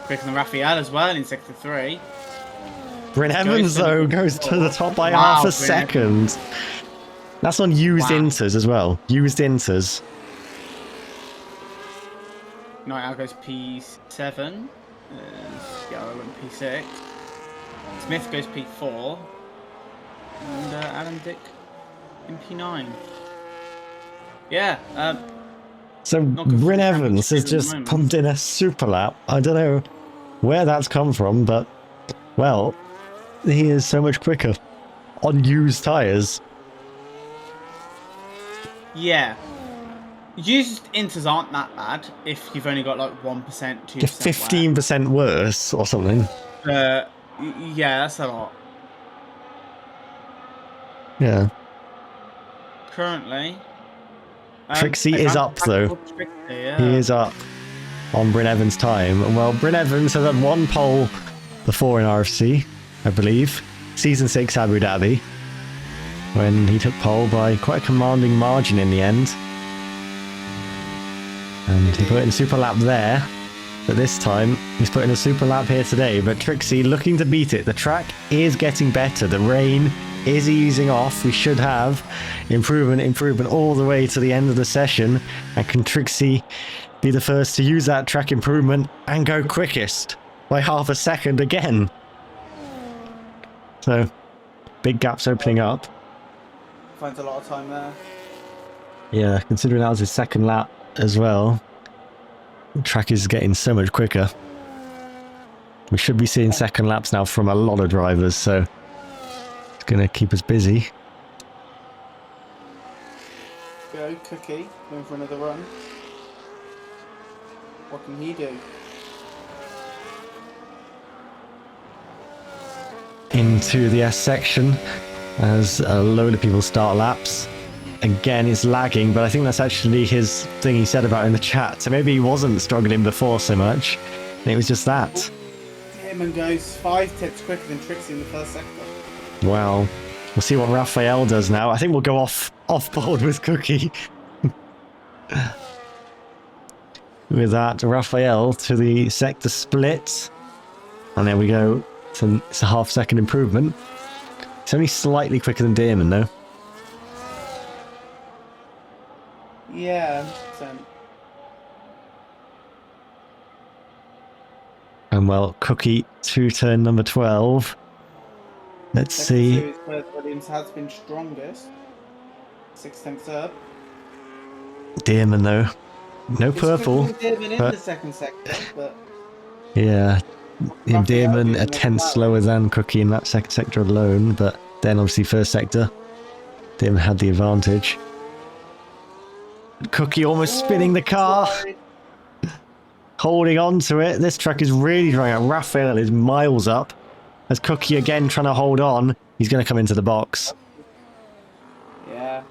Quicker than Raphael as well in sector 3. Bryn Evans, though, goes to the top by half a second. That's on used inters as well. Used inters. Night Owl goes P7. Scarrow went P6. Smith goes P4. And Adam Dick in P9. Yeah. So Bryn Evans has just pumped in a super lap. I don't know where that's come from, but, well, he is so much quicker on used tyres. Yeah. Used inters aren't that bad if you've only got like 1%, 2%. 15% worse or something. Yeah, that's a lot. Yeah. Currently. Tricksy is up though. Yeah. He is up on Bryn Evans' time. And well, Bryn Evans has had one pole before in RFC, I believe. Season 6 Abu Dhabi. When he took pole by quite a commanding margin in the end. And he put in a super lap there. But this time, he's put in a super lap here today. But Tricksy looking to beat it. The track is getting better. The rain is easing off. We should have improvement all the way to the end of the session. And can Tricksy be the first to use that track improvement and go quickest by half a second again? So, big gaps opening up. Finds a lot of time there. Yeah, considering that was his second lap as well. The track is getting so much quicker. We should be seeing second laps now from a lot of drivers, so it's going to keep us busy. Go, Cookie, going for another run. What can he do? Into the S section as a load of people start laps. Again, it's lagging, but I think that's actually his thing he said about in the chat. So maybe he wasn't struggling before so much. And it was just that. Damon goes 5/10 quicker than Tricksy in the first sector. Well, we'll see what Raphael does now. I think we'll go off board with Cookie. With that, Raphael to the sector split. And there we go. It's a half second improvement. It's only slightly quicker than Damon, though. Yeah, 100%. And well, Cookie to turn number 12. Let's see. Second series, Williams has been strongest. 6/10 up. Damon, though. No purple. Damon in the second sector, but yeah. In Damon, a 10th slower than Cookie in that second sector alone, but then obviously first sector, Damon had the advantage. Cookie almost spinning the car. Holding on to it. This track is really drying out. Raphael is miles up. As Cookie again trying to hold on. He's going to come into the box. yeah.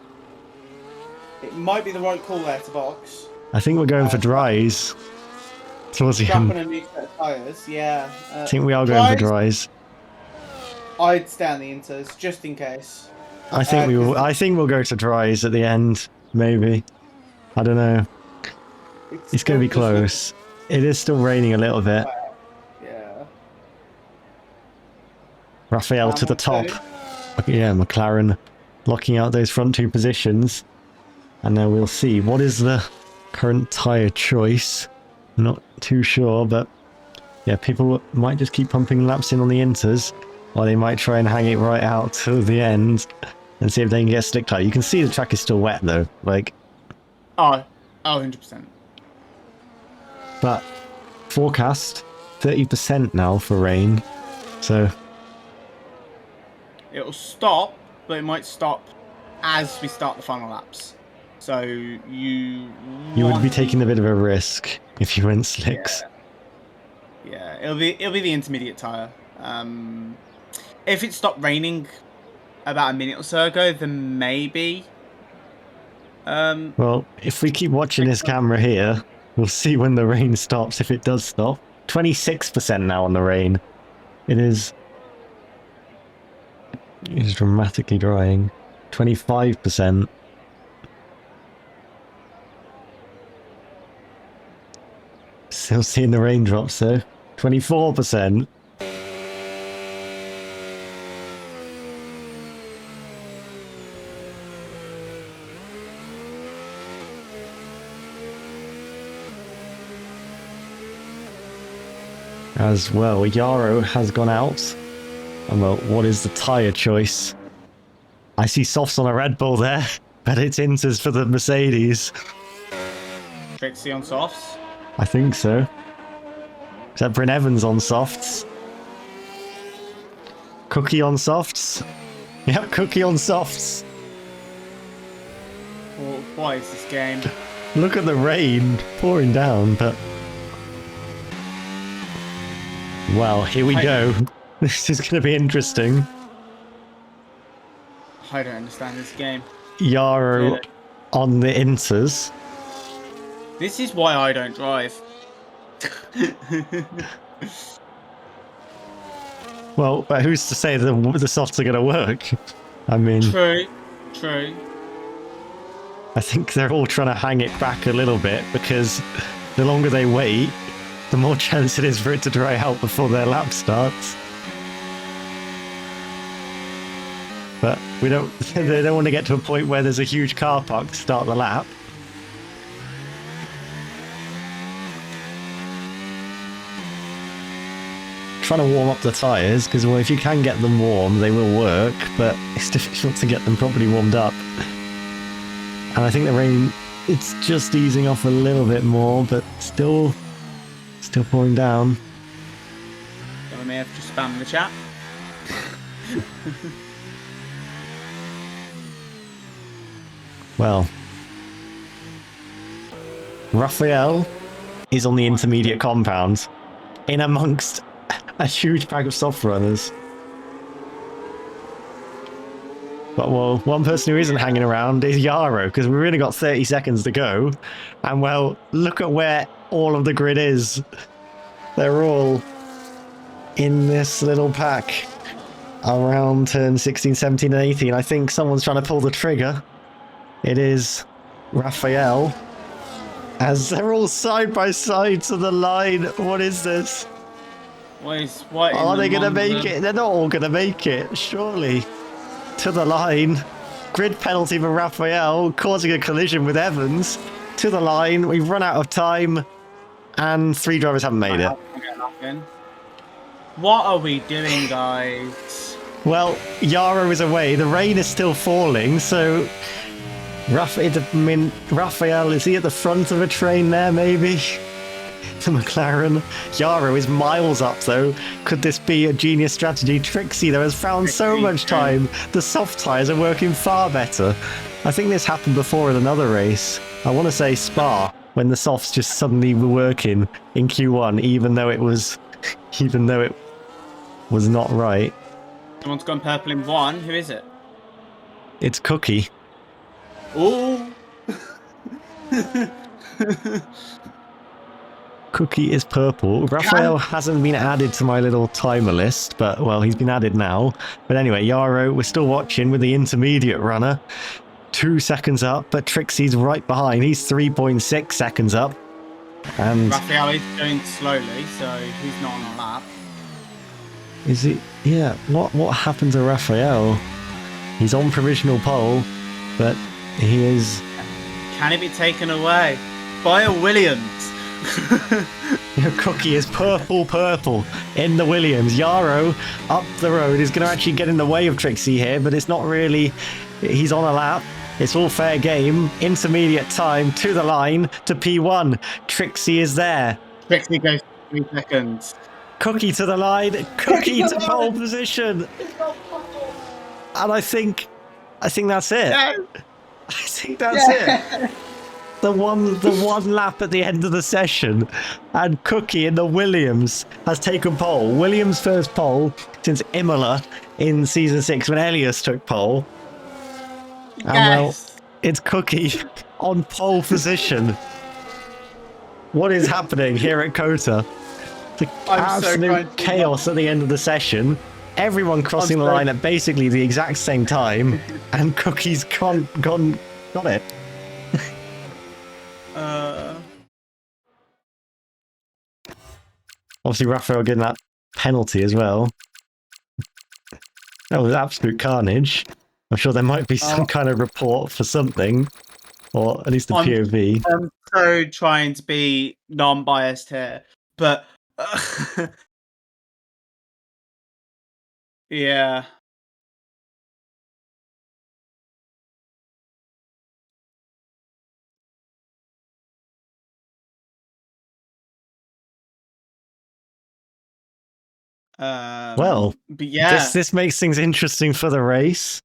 It might be the right call there to box. I think we're going for dries. towards the Strap end. on a new set of tyres, yeah. I think we are going for dries. I'd stay on the inters, just in case. I think we will. 'Cause I think we'll go to dries at the end. Maybe. I don't know. It's going to be still just looking close. It is still raining a little bit. wet. Yeah. Raphael to the On top. two. Yeah, McLaren locking out those front two positions. And now we'll see. What is the current tyre choice? Not too sure, but yeah, people might just keep pumping laps in on the inters, or they might try and hang it right out to the end and see if they can get slick tyre. You can see the track is still wet though, like. Oh, 100%. But forecast 30% now for rain, so It'll stop, but it might stop as we start the final laps. So you would be taking a bit of a risk if you went slicks. Yeah, it'll be the intermediate tyre. If it stopped raining about a minute or so ago, then maybe. Well, if we keep watching this camera here, we'll see when the rain stops, if it does stop. 26% now on the rain. It is dramatically drying. 25%. Still seeing the raindrops though. 24%. As well, Yarrow has gone out. And well, what is the tyre choice? I see softs on a Red Bull there, but it's inters for the Mercedes. Tricksy on softs. I think so. Is that Bryn Evans on softs? Cookie on softs? Yep, Cookie on softs. Well, what is this game? Look at the rain pouring down, but... Well, here we go. This is going to be interesting. I don't understand this game. Yarrow on the inters. This is why I don't drive. Well, but who's to say that the softs are going to work? I mean... True. I think they're all trying to hang it back a little bit, because the longer they wait, the more chance it is for it to dry out before their lap starts. But they don't want to get to a point where there's a huge car park to start the lap. Trying to warm up the tyres, because well, if you can get them warm, they will work, but it's difficult to get them properly warmed up. And I think the rain, it's just easing off a little bit more, but still pouring down. So I may have to spam the chat. Well, Raphael is on the intermediate compound, in amongst a huge bag of soft runners. But well, one person who isn't hanging around is Yarrow, because we've really got 30 seconds to go. And well, look at where all of the grid is. They're all in this little pack around turn 16, 17, and 18. I think someone's trying to pull the trigger. It is Raphael. As they're all side by side to the line. What is this? What Are they going to make it? They're not all going to make it, surely. To the line. Grid penalty for Raphael, causing a collision with Evans. To the line. We've run out of time. And 3 drivers haven't made it. What are we doing, guys? Well, Yarrow is away. The rain is still falling, so... Raphael, is he at the front of a train there, maybe? The McLaren. Yarrow is miles up, though. Could this be a genius strategy? Tricksy, though, has found so much time. The soft tyres are working far better. I think this happened before in another race. I want to say Spa, when the softs just suddenly were working in Q1, even though it was not right. Someone's gone purple in 1. Who is it? It's Cookie. Oh! Cookie is purple. Raphael hasn't been added to my little timer list, but, well, he's been added now. But anyway, Yarrow, we're still watching with the intermediate runner. 2 seconds up, but Tricksy's right behind. He's 3.6 seconds up. And Raphael is going slowly, so he's not on a lap. is he? Yeah, what happened to Raphael? He's on provisional pole, but he is... Can it be taken away by a Williams? Cookie is purple in the Williams. Yarrow up the road is going to actually get in the way of Tricksy here, but it's not really. He's on a lap. It's all fair game. Intermediate time to the line to P1. Tricksy is there. Tricksy goes 3 seconds. Cookie to the line. Cookie to pole position. And I think that's it. No. I think that's it. The one lap at the end of the session, and Cookie in the Williams has taken pole. Williams' first pole since Imola in season 6 when Elias took pole. And well, it's Cookie on pole position. What is happening here at COTA? The absolute chaos at the end of the session. Everyone crossing the line at basically the exact same time, and Cookie's got it. Obviously, Raphael getting that penalty as well. That was absolute carnage. I'm sure there might be some kind of report for something, or at least a POV. I'm so trying to be non-biased here, but yeah. Well, but yeah, this makes things interesting for the race.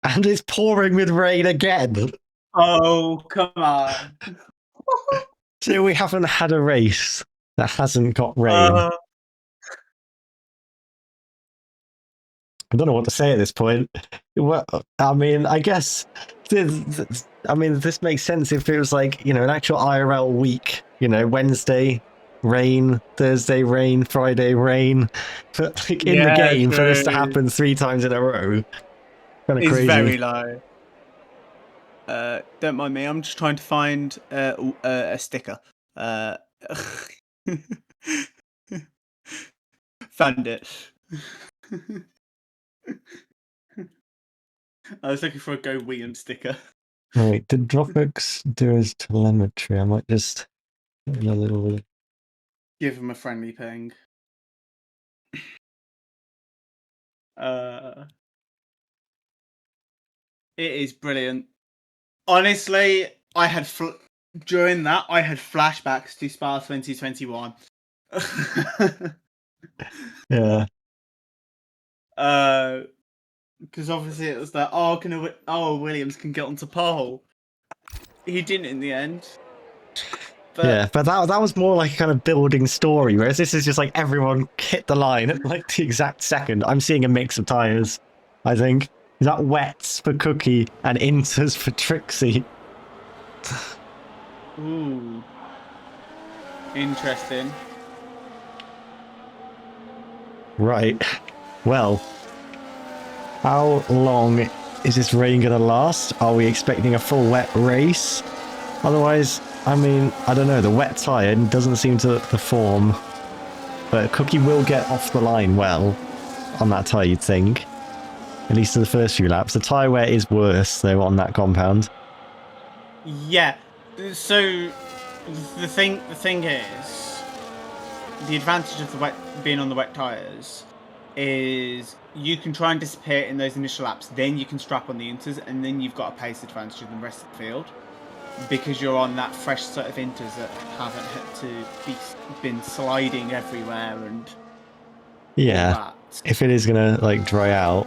And it's pouring with rain again. Oh, come on. So we haven't had a race that hasn't got rain. I don't know what to say at this point. Well, I mean, I guess this makes sense if it was like, an actual IRL week, Wednesday, rain, Thursday, rain, Friday, rain. But like in the game, for this to happen 3 times in a row, kind of crazy. It's very low. Don't mind me, I'm just trying to find a sticker. Found it. I was looking for a Go Williams sticker. Wait, did Dropbox do his telemetry? I might just give a little... Give him a friendly ping. It is brilliant. Honestly, I had during that I had flashbacks to Spa 2021. Yeah. Because obviously it was like, Williams can get onto pole. He didn't in the end. But yeah, but that was more like a kind of building story, whereas this is just like everyone hit the line at like the exact second. I'm seeing a mix of tyres, I think. Is that wets for Cookie and inters for Tricksy? Ooh. Interesting. Right. Well, how long is this rain going to last? Are we expecting a full wet race? Otherwise, I mean, I don't know. The wet tyre doesn't seem to perform. But Cookie will get off the line well on that tyre, you'd think. At least in the first few laps. The tyre wear is worse, though, on that compound. Yeah. So, the thing is, the advantage of being on the wet tyres is you can try and disappear in those initial laps, then you can strap on the inters, and then you've got a pace advantage in the rest of the field. Because you're on that fresh set of inters that haven't had to been sliding everywhere and yeah, if it is gonna like dry out,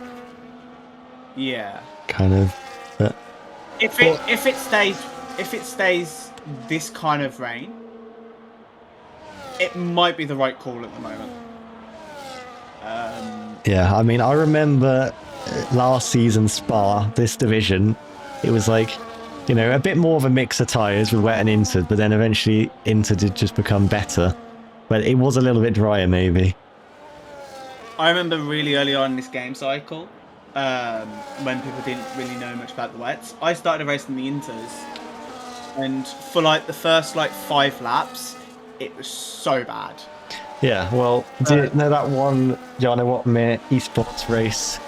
yeah, kind of. But if it stays this kind of rain, it might be the right call at the moment. Yeah, I mean, I remember last season Spa, this division, it was like, you know, a bit more of a mix of tyres with wet and Inter, but then eventually Inter did just become better. But it was a little bit drier, maybe. I remember really early on in this game cycle, when people didn't really know much about the wets. I started racing the Inters, and for like the first like 5 laps, it was so bad. Yeah, well, do you know that one Jana Watmere esports race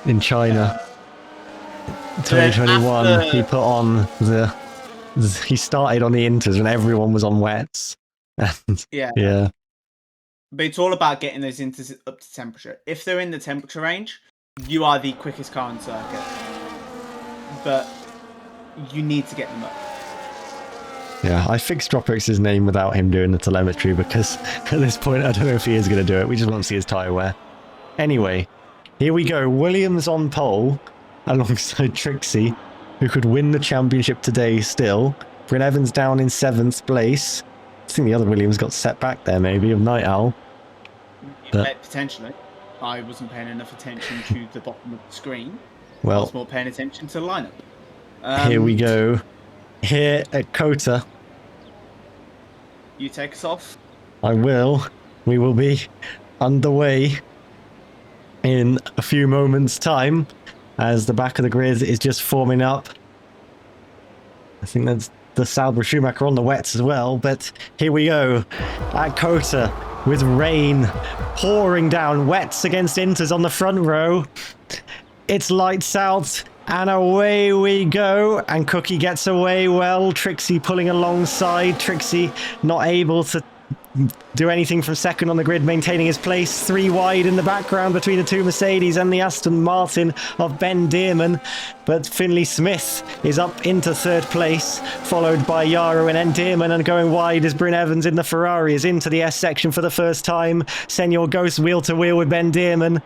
in China? 2021, after, he put on he started on the Inters when everyone was on wets. And yeah. But it's all about getting those Inters up to temperature. If they're in the temperature range, you are the quickest car on circuit. But you need to get them up. Yeah, I fixed Dropix's name without him doing the telemetry because at this point I don't know if he is going to do it. We just want to see his tyre wear. Anyway, here we go. Williams on pole alongside Tricksy, who could win the championship today still. Bryn Evans down in 7th place. I think the other Williams got set back there maybe of Night Owl. But potentially. I wasn't paying enough attention to the bottom of the screen. Well, I was more paying attention to the lineup. Here we go. Here at COTA. You take us off? I will. We will be underway in a few moments' time as the back of the grid is just forming up. I think that's the Sauber Schumacher on the wets as well, but here we go at COTA with rain pouring down, wets against Inters on the front row. It's lights out and away we go, and Cookie gets away well. Tricksy pulling alongside. Tricksy not able to do anything from second on the grid, maintaining his place 3 wide in the background between the 2 Mercedes and the Aston Martin of Ben Dearman. But Finley Smith is up into 3rd place, followed by Yaro and then Dearman, and going wide is Bryn Evans in the Ferrari, is into the S section for the first time. Senor Ghost wheel to wheel with Ben Dearman.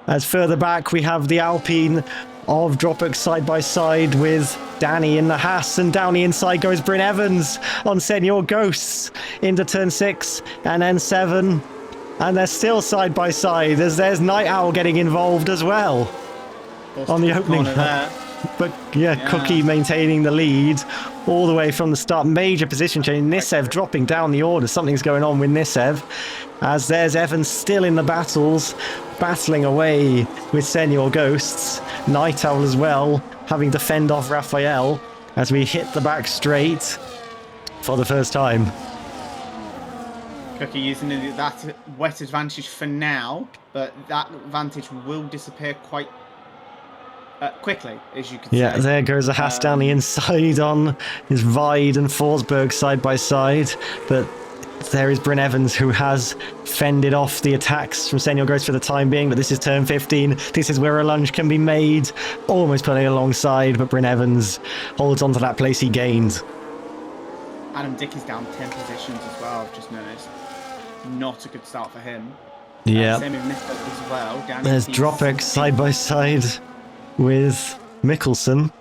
As further back we have the Alpine of Dropbox side by side with Danny in the Haas, and down the inside goes Bryn Evans on Senor Ghosts into turn 6 and then 7, and they're still side by side as there's Night Owl getting involved as well on the opening lap. But yeah, Cookie maintaining the lead all the way from the start. Major position change. Nisev dropping down the order. Something's going on with Nisev, as there's Evans still in the battles, battling away with Senor Ghosts. Night Owl as well, having to fend off Raphael as we hit the back straight for the first time. Cookie using that wet advantage for now, but that advantage will disappear quite quickly, as you can see. Yeah, there goes a Haas down the inside on his Vide and Forsberg side by side, but there is Bryn Evans, who has fended off the attacks from Senor Ghost for the time being, but this is turn 15. This is where a lunge can be made. Almost pulling alongside, but Bryn Evans holds on to that place he gained. Adam Dick is down 10 positions as well, I've just noticed. Not a good start for him. Yeah. Same with Nicholas as well. There's Dropbox side by side with Mickelson.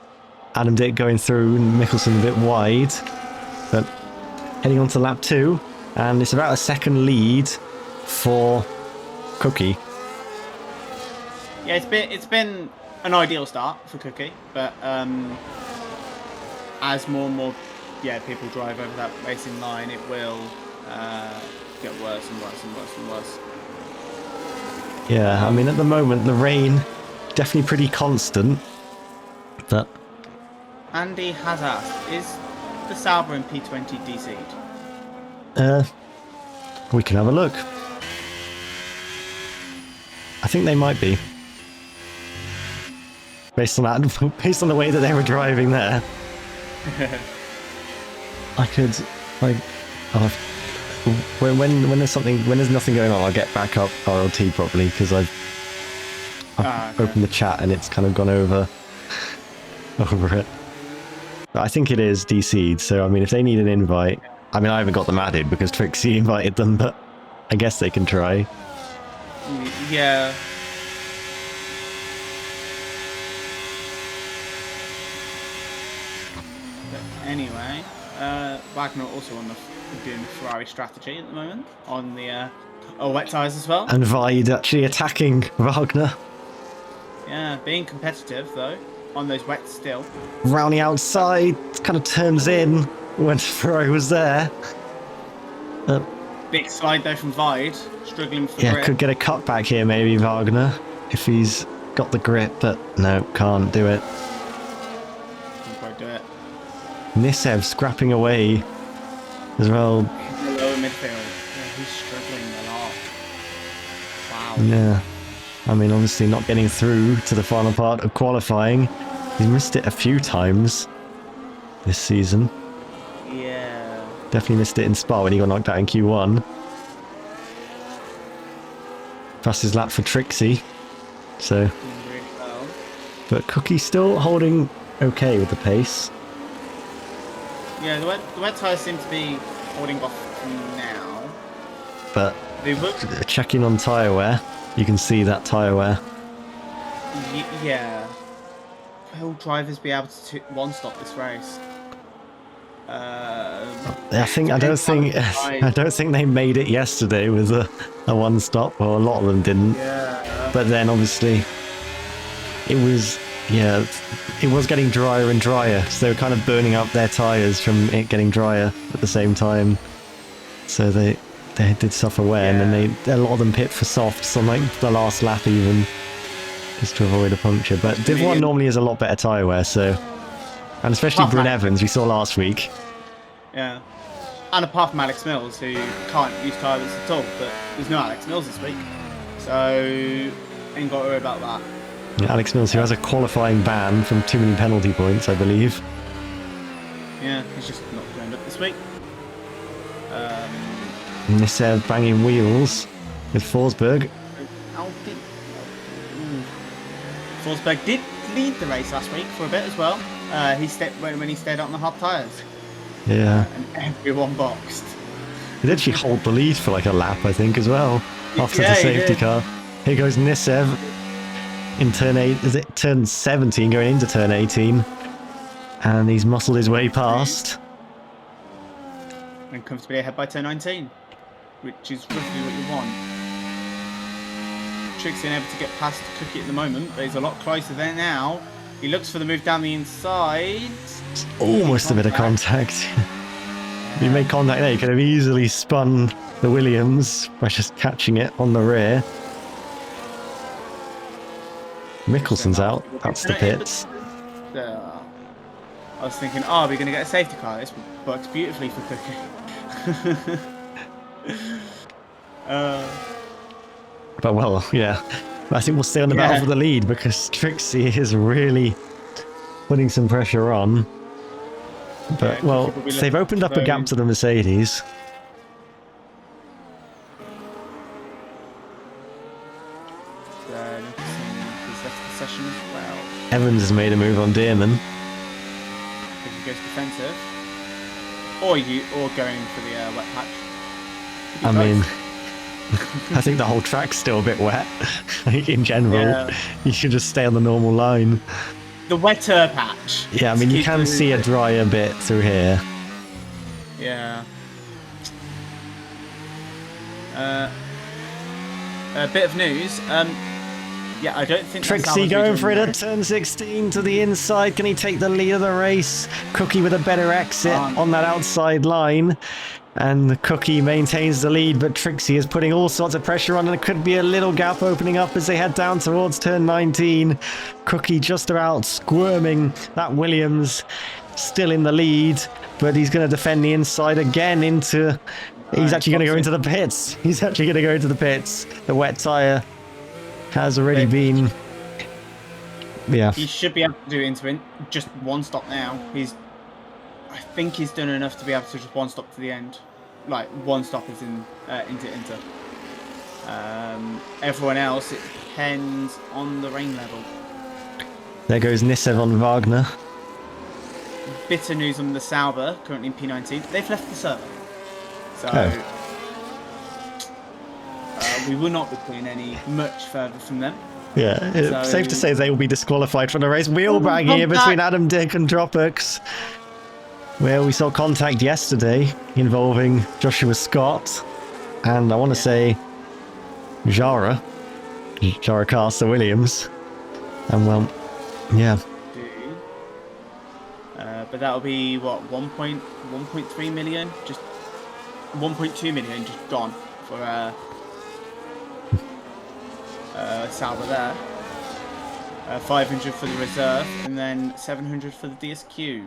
Adam Dick going through, and Mickelson a bit wide, but heading on to lap 2, and it's about a second lead for Cookie. Yeah, it's been an ideal start for Cookie, but as more and more people drive over that racing line, it will get worse and worse and worse and worse. Yeah, I mean, at the moment the rain definitely pretty constant, but Andy has asked, is the Sauber in P20 DC'd? We can have a look. I think they might be, based on that, based on the way that they were driving there. I could, like, when there's nothing going on, I'll get back up RLT properly, because I've opened the chat and it's kind of gone over it. But I think it is DC'd, so I mean, if they need an invite, I mean, I haven't got them added because Tricksy invited them, but I guess they can try. Yeah. But anyway, Wagner also doing the Ferrari strategy at the moment on the Oh, wet tyres as well. And Vide actually attacking Wagner. Yeah, being competitive though on those wets still. Round the outside, kind of turns in when Ferrari was there. Big slide though from Vide, struggling for Yeah, grip. could get a cutback here maybe, Wagner, if he's got the grip, but no, can't do it. Can't quite do it. Nisev scrapping away as well. Lower midfield. Yeah, he's struggling a lot. Wow. Yeah, I mean, obviously not getting through to the final part of qualifying. He's missed it a few times this season. Yeah. Definitely missed it in Spa when he got knocked out in Q1. Fastest lap for Tricksy. So, Doing really well. but Cookie's still holding okay with the pace. Yeah, the wet tyres seem to be holding off now. But They will. checking on tyre wear, you can see that tyre wear. Yeah. Will drivers be able to one-stop this race? I don't think they made it yesterday with a one stop. Well, a lot of them didn't. Yeah. But then obviously it was getting drier and drier, so they were kind of burning up their tyres from it getting drier at the same time. So they did suffer wear, and then a lot of them pit for softs on like the last lap even, just to avoid a puncture. But Div 1 normally is a lot better tyre wear, so, and especially Bryn Evans we saw last week. Yeah. And apart from Alex Mills, who can't use tyres at all, but there's no Alex Mills this week, so ain't got to worry about that. Yeah, Alex Mills, who has a qualifying ban from too many penalty points, I believe. Yeah, he's just not turned up this week. Nisev banging wheels with Forsberg. Forsberg did lead the race last week for a bit as well. He stayed when he stayed on the hard tyres. Yeah. And everyone boxed. He did actually hold the lead for like a lap, I think, as well, after Yeah, the he safety did. car. Here goes Nisev in turn 8, is it turn 17, going into turn 18. And he's muscled his way past. And comfortably ahead by turn 19, which is roughly what you want. Tricksy unable to get past Cookie at the moment, but he's a lot closer there now. He looks for the move down the inside. Almost a bit of contact. If you made contact there, you could have easily spun the Williams by just catching it on the rear. Mickelson's out. That's the pits. I was thinking, oh, we're going to get a safety car. This works beautifully for Cookie. But well, yeah. I think we'll stay on the battle for the lead because Tricksy is really putting some pressure on. But, well, they've opened up a gap to the Mercedes. He's left the session as well. Evans has made a move on Dearman. If he goes defensive. Or going for the wet patch. I mean, I think the whole track's still a bit wet. I think in general, you should just stay on the normal line. The wetter patch. Yeah, I mean, you can see a drier bit through here. Yeah. A bit of news. Yeah, I don't think Tricksy going for it at turn 16 to the inside. Can he take the lead of the race? Cookie with a better exit on that outside line. And the Cookie maintains the lead, but Tricksy is putting all sorts of pressure on, and it could be a little gap opening up as they head down towards turn 19. Cookie just about squirming. That Williams still in the lead, but he's going to defend the inside again into... He's actually going to go into the pits. He's actually going to go into the pits. The wet tyre has already been... Yeah. He should be able to do into just one stop now. I think he's done enough to be able to just one stop to the end. Like, one stop is into. Everyone else, it depends on the rain level. There goes Nisev on Wagner. Bitter news on the Sauber, currently in P19. They've left the server. So, we will not be playing any much further from them. Yeah, it's safe to say they will be disqualified from the race. Wheel bang here between Adam Dick and Dropbox, where we saw contact yesterday involving Joshua Scott. And I want to say Jara Caster Williams. And well, yeah. But that'll be what 1.3 million, just 1.2 million just gone for Sauber there. 500 for the reserve, and then 700 for the DSQ.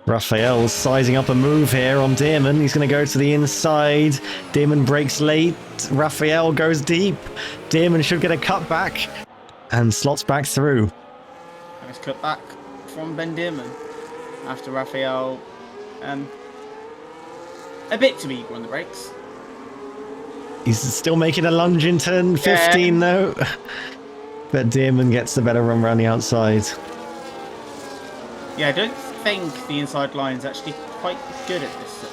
Raphael's sizing up a move here on Dearman. He's going to go to the inside. Dearman breaks late. Raphael goes deep. Dearman should get a cutback and slots back through. Nice cutback from Ben Dearman after Raphael. A bit too eager on the brakes. He's still making a lunge in turn 15 though. But Dearman gets the better run around the outside. Yeah, I don't think the inside line is actually quite good at this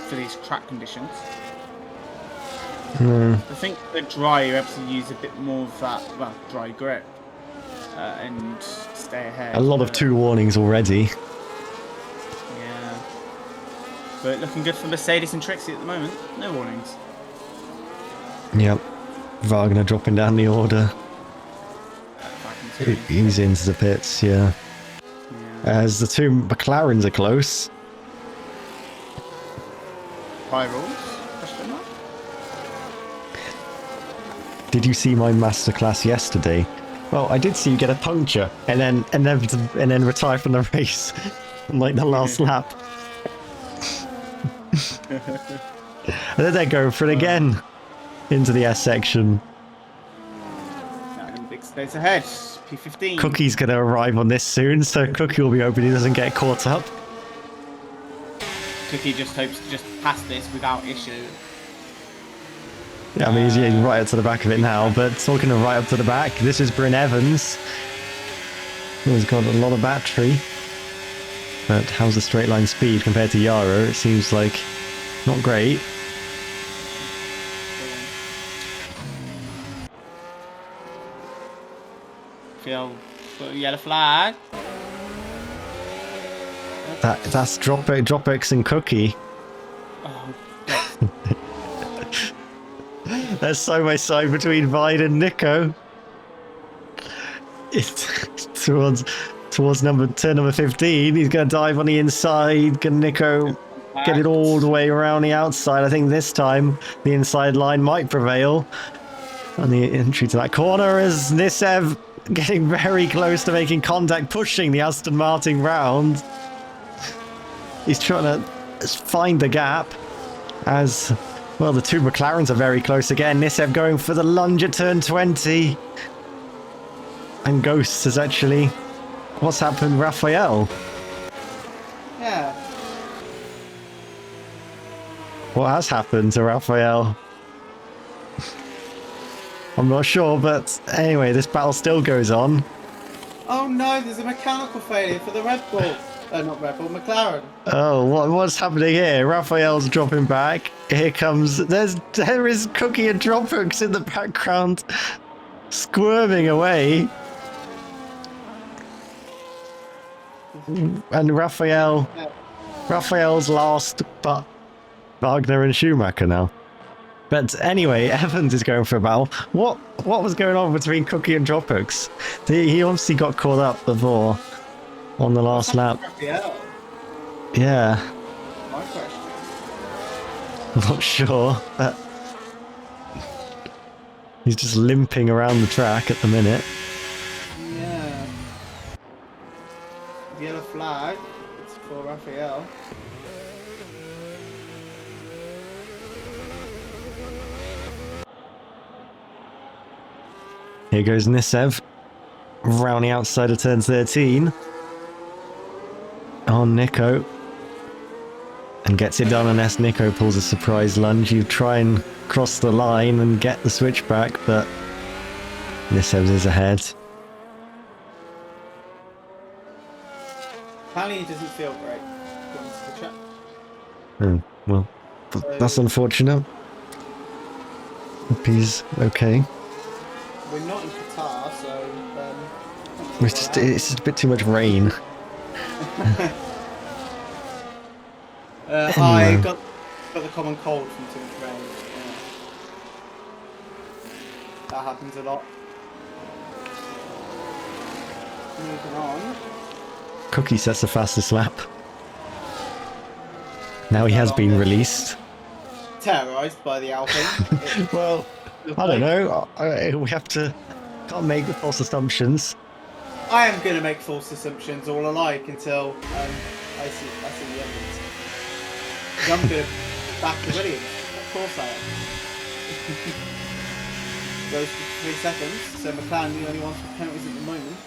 for these track conditions. I think the dry you have to use a bit more of that, well, dry grip and stay ahead. A lot of 2 warnings already. Yeah. But looking good for Mercedes and Tricksy at the moment. No warnings. Yep. Wagner dropping down the order. He's into the pits, yeah. As the 2 McLarens are close. High rules? Question mark? Did you see my masterclass yesterday? Well, I did see you get a puncture and then retire from the race on like the last lap. And then they go for it again into the S section. And big space ahead. P15. Cookie's going to arrive on this soon, so Cookie will be hoping he doesn't get caught up. Cookie just hopes to just pass this without issue. Yeah, I mean, he's right up to the back of it now, but talking of right up to the back, this is Bryn Evans. He's got a lot of battery. But how's the straight line speed compared to Yarrow? It seems like not great. Yellow flag. That's Dropix and Cookie. Oh, There's so much side between Vide and Nico. It's towards turn number 15. He's going to dive on the inside. Can Nico get it all the way around the outside? I think this time the inside line might prevail. On the entry to that corner is Nisev getting very close to making contact, pushing the Aston Martin round. He's trying to find the gap as, well, the 2 McLarens are very close again. Nisev going for the lunge at turn 20. And Ghosts is actually... What's happened, Raphael? yeah. What has happened to Raphael? I'm not sure, but anyway, this battle still goes on. Oh no, there's a mechanical failure for the Red Bull. Not Red Bull, McLaren. Oh, what's happening here? Raphael's dropping back. Here comes... There is Cookie and Dropbox in the background, squirming away. And Raphael's lost, but Wagner and Schumacher now. But anyway, Evans is going for a battle. What was going on between Cookie and Dropbox? He obviously got caught up before on the last lap. Yeah. My question. I'm not sure, but he's just limping around the track at the minute. Yeah. Yellow flag. It's for Raphael. Here goes Nisev, round the outside of turn 13. On Nico. And gets it done unless Nico pulls a surprise lunge. You try and cross the line and get the switchback, but Nisev is ahead. Apparently he doesn't feel great going to the track. Well, that's unfortunate. Hope he's okay. We're not in Qatar, so... It's just a bit too much rain. I got the common cold from too much rain. That happens a lot. Moving on. Cookie sets the fastest lap. Now he has been released. Terrorised by the Alpine. Well, I don't know. We have to... Can't make false assumptions. I am going to make false assumptions all alike until I see the evidence. I'm going to back the Williams. Of course I am. Goes for 3 seconds, so McLaren the only one for penalties at the moment.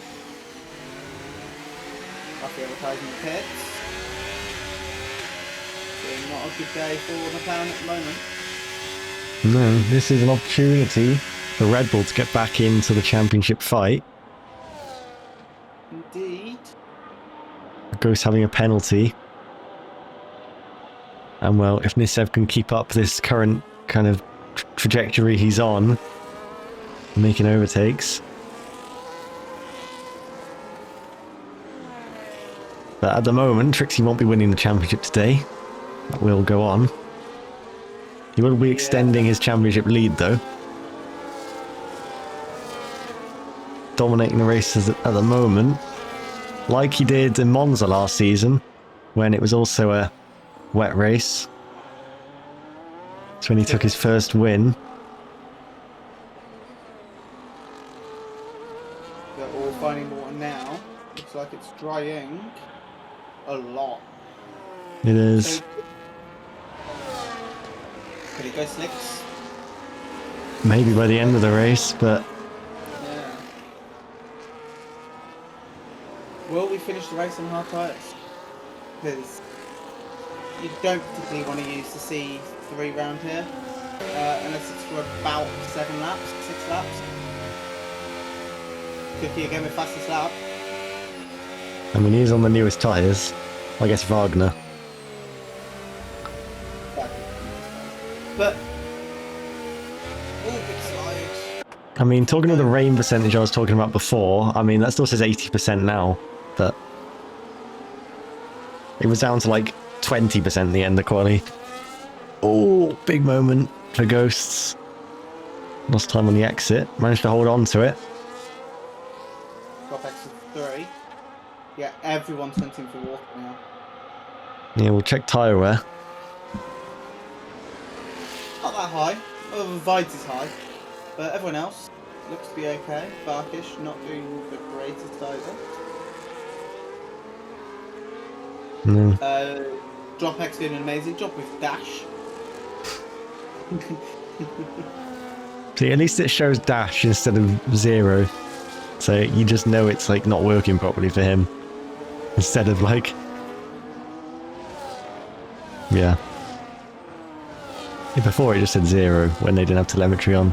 After advertising the pits. So not a good day for McLaren at the moment. No, this is an opportunity for Red Bull to get back into the championship fight. Indeed. Ghost having a penalty. And well, if Nisev can keep up this current kind of trajectory he's on, making overtakes. But at the moment, Tricksy won't be winning the championship today. That will go on. He will be extending his championship lead though. Dominating the races at the moment. Like he did in Monza last season, when it was also a wet race. That's when he took his first win. They're all finding water now. Looks like it's drying a lot. It is. Could it go slicks? Maybe by the end of the race, but Yeah. Will we finish the race on hard tyres? Because you don't particularly want to use the C3 round here, unless it's for about 7 laps, 6 laps. Cookie again with fastest lap. I mean he's on the newest tyres. I guess Wagner. But all good side. I mean, talking of the rain percentage I was talking about before, I mean that still says 80% now, but it was down to like 20% in the end of quali. Oh, big moment for Ghosts. Lost time on the exit, managed to hold on to it. Drop exit 3. Yeah, everyone's hunting for water now. Yeah, we'll check tyre wear. Not that high. Well, the Vides is high. But everyone else looks to be okay. Barkish not doing the greatest either. No. Drop X doing an amazing job with Dash. See, at least it shows dash instead of 0. So you just know it's like not working properly for him. Instead of like... Yeah. Before it just said 0 when they didn't have telemetry on.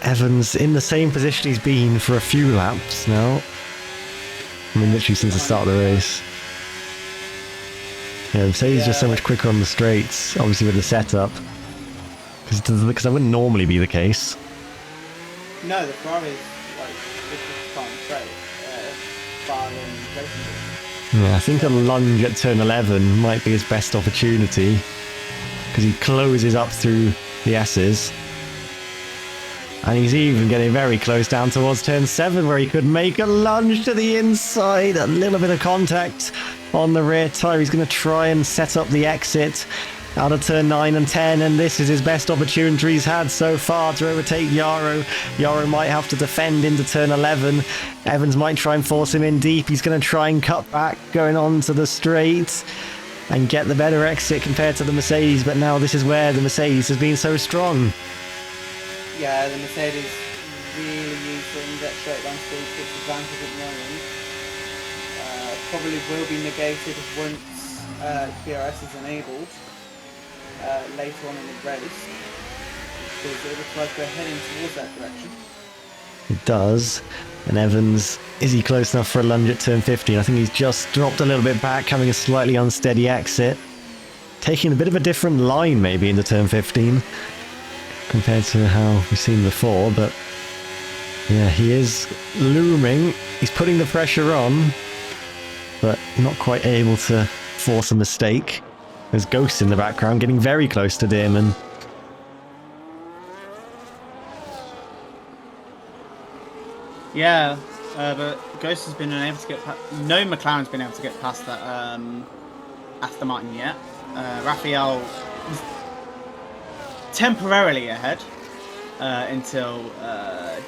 Evans in the same position he's been for a few laps now. I mean literally since the start of the race. Yeah, Mercedes just so much quicker on the straights, obviously with the setup. Because that wouldn't normally be the case. No, the Ferrari is like 50 times straight. Far in racing. Yeah, I think a lunge at turn 11 might be his best opportunity. Because he closes up through the S's. And he's even getting very close down towards turn 7 where he could make a lunge to the inside. A little bit of contact on the rear tyre. He's going to try and set up the exit out of turn 9 and 10, and this is his best opportunity he's had so far to overtake Yarrow. Yarrow might have to defend into turn 11. Evans might try and force him in deep. He's going to try and cut back going on to the straight and get the better exit compared to the Mercedes, but now this is where the Mercedes has been so strong. Yeah, the Mercedes really using that straight line speed to its advantage at the moment. Probably will be negated once DRS is enabled later on in the race, because it looks like we're heading towards that direction. It does. And Evans, is he close enough for a lunge at turn 15? I think he's just dropped a little bit back, having a slightly unsteady exit. Taking a bit of a different line maybe into turn 15 compared to how we've seen before, but yeah, he is looming. He's putting the pressure on, but not quite able to force a mistake. There's Ghost in the background getting very close to Dearman. Yeah, but Ghost has been unable to get past... No McLaren's been able to get past that Aston Martin yet. Raphael is temporarily ahead until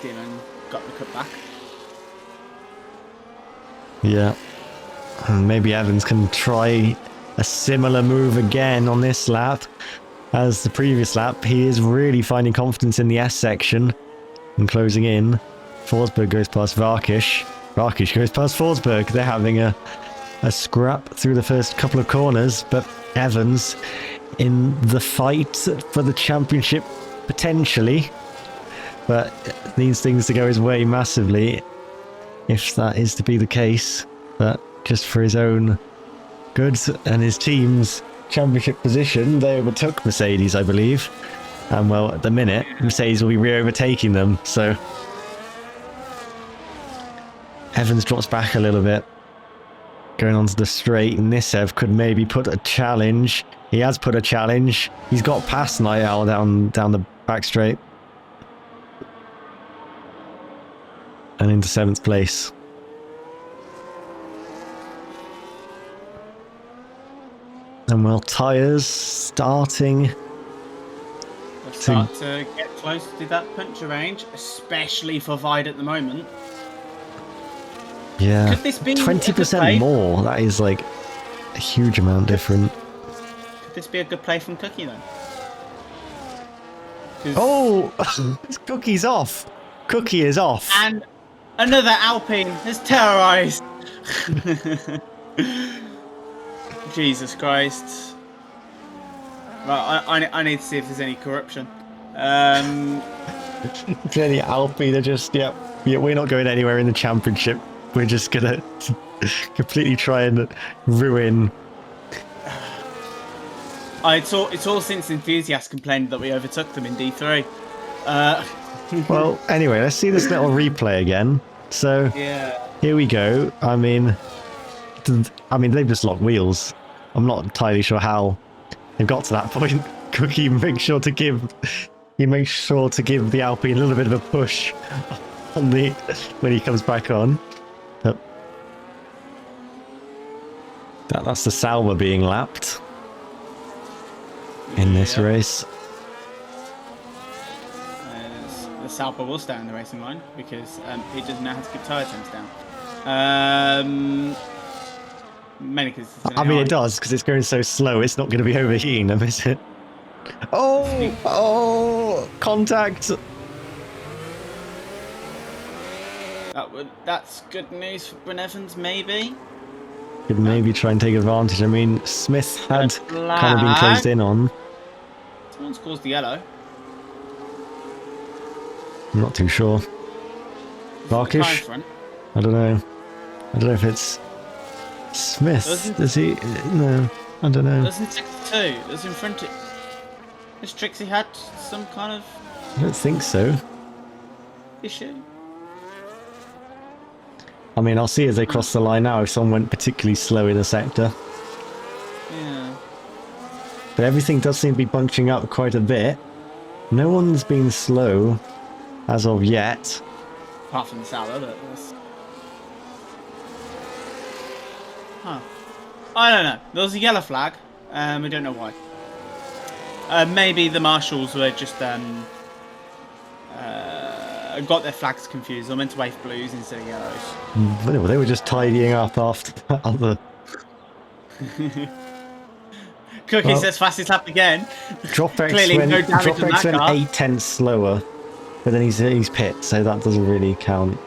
Demon got the cut back. Yeah. And maybe Evans can try a similar move again on this lap as the previous lap. He is really finding confidence in the S section and closing in. Forsberg goes past Varkish. Varkish goes past Forsberg. They're having a scrap through the first couple of corners, but Evans in the fight for the championship potentially, but needs things to go his way massively if that is to be the case. But just for his own good and his team's championship position, they overtook Mercedes, I believe. And well, at the minute, Mercedes will be re-overtaking them, so Evans drops back a little bit. Going onto the straight, Nisev could maybe put a challenge. He has put a challenge. He's got past Night Owl down the back straight. And into 7th place. And well, tyres starting Start to get close to that puncher range, especially for Vide at the moment. Yeah, Could this be 20% more. That is like a huge amount different. Could this be a good play from Cookie then? Oh, Cookie's off. Cookie is off. And another Alpine is terrorized. Jesus Christ. Right, I need to see if there's any corruption. Any Alpine are just, yeah, we're not going anywhere in the championship. We're just going to completely try and ruin. It's all since Enthusiast complained that we overtook them in D3. Well, anyway, let's see this little replay again. So, yeah. Here we go. I mean, they've just locked wheels. I'm not entirely sure how they've got to that point. Cookie makes sure to give the Alpine a little bit of a push on when he comes back on. But that's the Sauber being lapped in this race. The Sauber will stay on the racing line because he doesn't know how to keep tyre temps down. Mainly because it does, because it's going so slow. It's not going to be overheating them, is it? Oh, contact. That's good news for Bryn Evans, maybe. Could maybe try and take advantage. I mean, Smith had kind of been closed in on. Someone's caused the yellow. I'm not too sure. Varkish? I don't know. I don't know if it's Smith. Does he? No, I don't know. Doesn't 62? Does in front of... Has Tricksy had some kind of... I don't think so. issue? I mean, I'll see as they cross the line now if someone went particularly slow in the sector. Yeah. But everything does seem to be bunching up quite a bit. No one's been slow as of yet. Apart from the Sauber, but that's... Huh. I don't know. There was a yellow flag. We don't know why. Maybe the marshals were just got their flags confused. They meant to wave blues instead of yellows. But they were just tidying up after that other. Cookie says fastest lap again. Dropback's Clearly went, no damage on that car. 8/10 slower, but then he's pit, so that doesn't really count.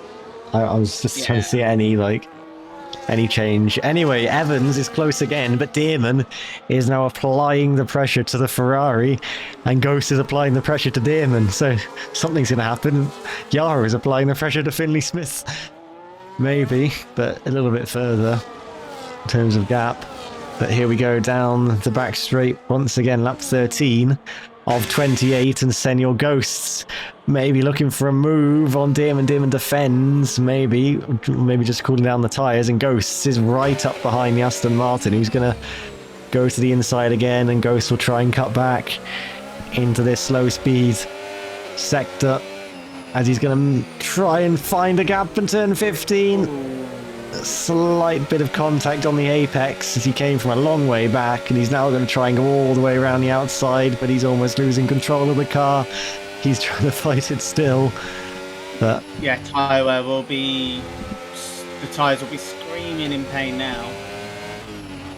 I was just trying to see any change. Anyway, Evans is close again, but Dearman is now applying the pressure to the Ferrari, and Ghost is applying the pressure to Dearman, so something's going to happen. Yara is applying the pressure to Finley Smith. Maybe, but a little bit further in terms of gap. But here we go down the back straight once again, lap 13 of 28, and Senor Ghosts maybe looking for a move on Dearman. Dearman defends, maybe just cooling down the tyres, and Ghosts is right up behind the Aston Martin, who's going to go to the inside again, and Ghosts will try and cut back into this slow speed sector. as he's going to try and find a gap and turn 15. A slight bit of contact on the apex as he came from a long way back, and he's now going to try and go all the way around the outside, but he's almost losing control of the car. He's trying to fight it still. But yeah, Tyre will be... The tyres will be screaming in pain now.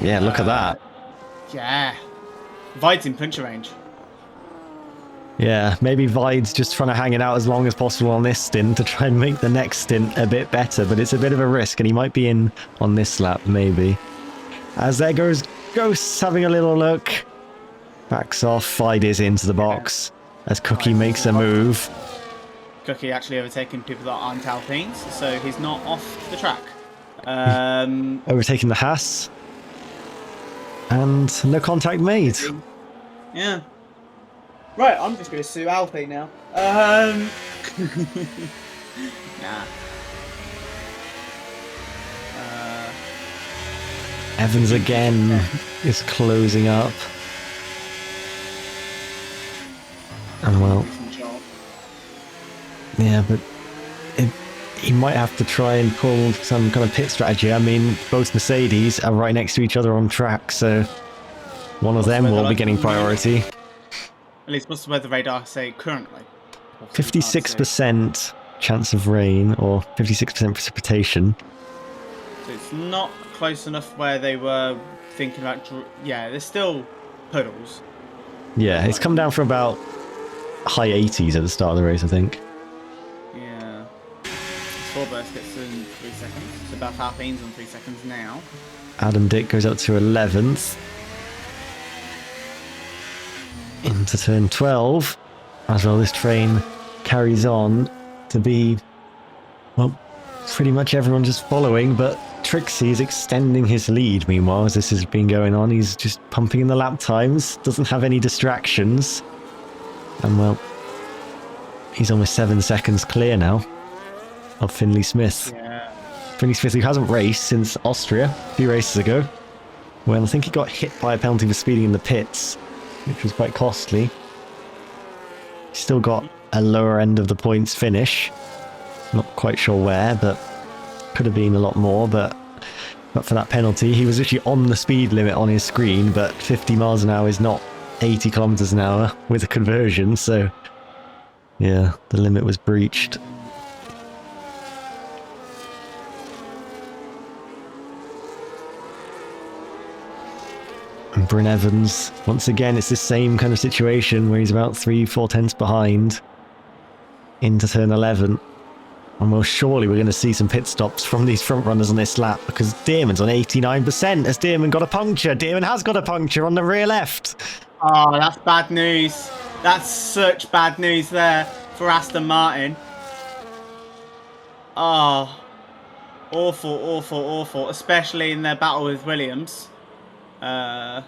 yeah, look at that. Yeah. Vide's in puncher range. Yeah, maybe Vide's just trying to hang it out as long as possible on this stint to try and make the next stint a bit better, but it's a bit of a risk, and he might be in on this lap, maybe. As there goes Ghosts having a little look. Backs off, Vide is into the box as Cookie makes a move. Cookie actually overtaking people that aren't Alpines, so he's not off the track. Overtaking the Haas. And no contact made. Yeah. Right, I'm just going to sue Alfie now. Nah. Evans again is closing up. And well, yeah, but he might have to try and pull some kind of pit strategy. I mean, both Mercedes are right next to each other on track, so one of them will be getting priority. At least what's the weather radar say currently? 56% chance of rain, or 56% precipitation. So it's not close enough where they were thinking about... Yeah, there's still puddles. Yeah, it's come down from about high 80s at the start of the race, I think. Yeah. Burst gets in 3 seconds. It's about Alpines on 3 seconds now. Adam Dick goes up to 11th. Into turn 12. As well, this train carries on to be, well, pretty much everyone just following, but Tricksy is extending his lead meanwhile as this has been going on. He's just pumping in the lap times, doesn't have any distractions. And well, he's almost 7 seconds clear now of Finley Smith. Yeah. Finley Smith, who hasn't raced since Austria a few races ago. Well, I think he got hit by a penalty for speeding in the pits, which was quite costly. He's still got a lower end of the points finish. Not quite sure where, but could have been a lot more. But for that penalty, he was actually on the speed limit on his screen, but 50 miles an hour is not 80 kilometers an hour with a conversion. So, yeah, the limit was breached. And Bryn Evans, once again, it's the same kind of situation where he's about 3-4 tenths behind into turn 11. And well, surely we're going to see some pit stops from these front runners on this lap, because Dearman's on 89%. Has Dearman got a puncture? Dearman has got a puncture on the rear left. Oh, that's bad news. That's such bad news there for Aston Martin. Oh, awful, awful, awful, especially in their battle with Williams. I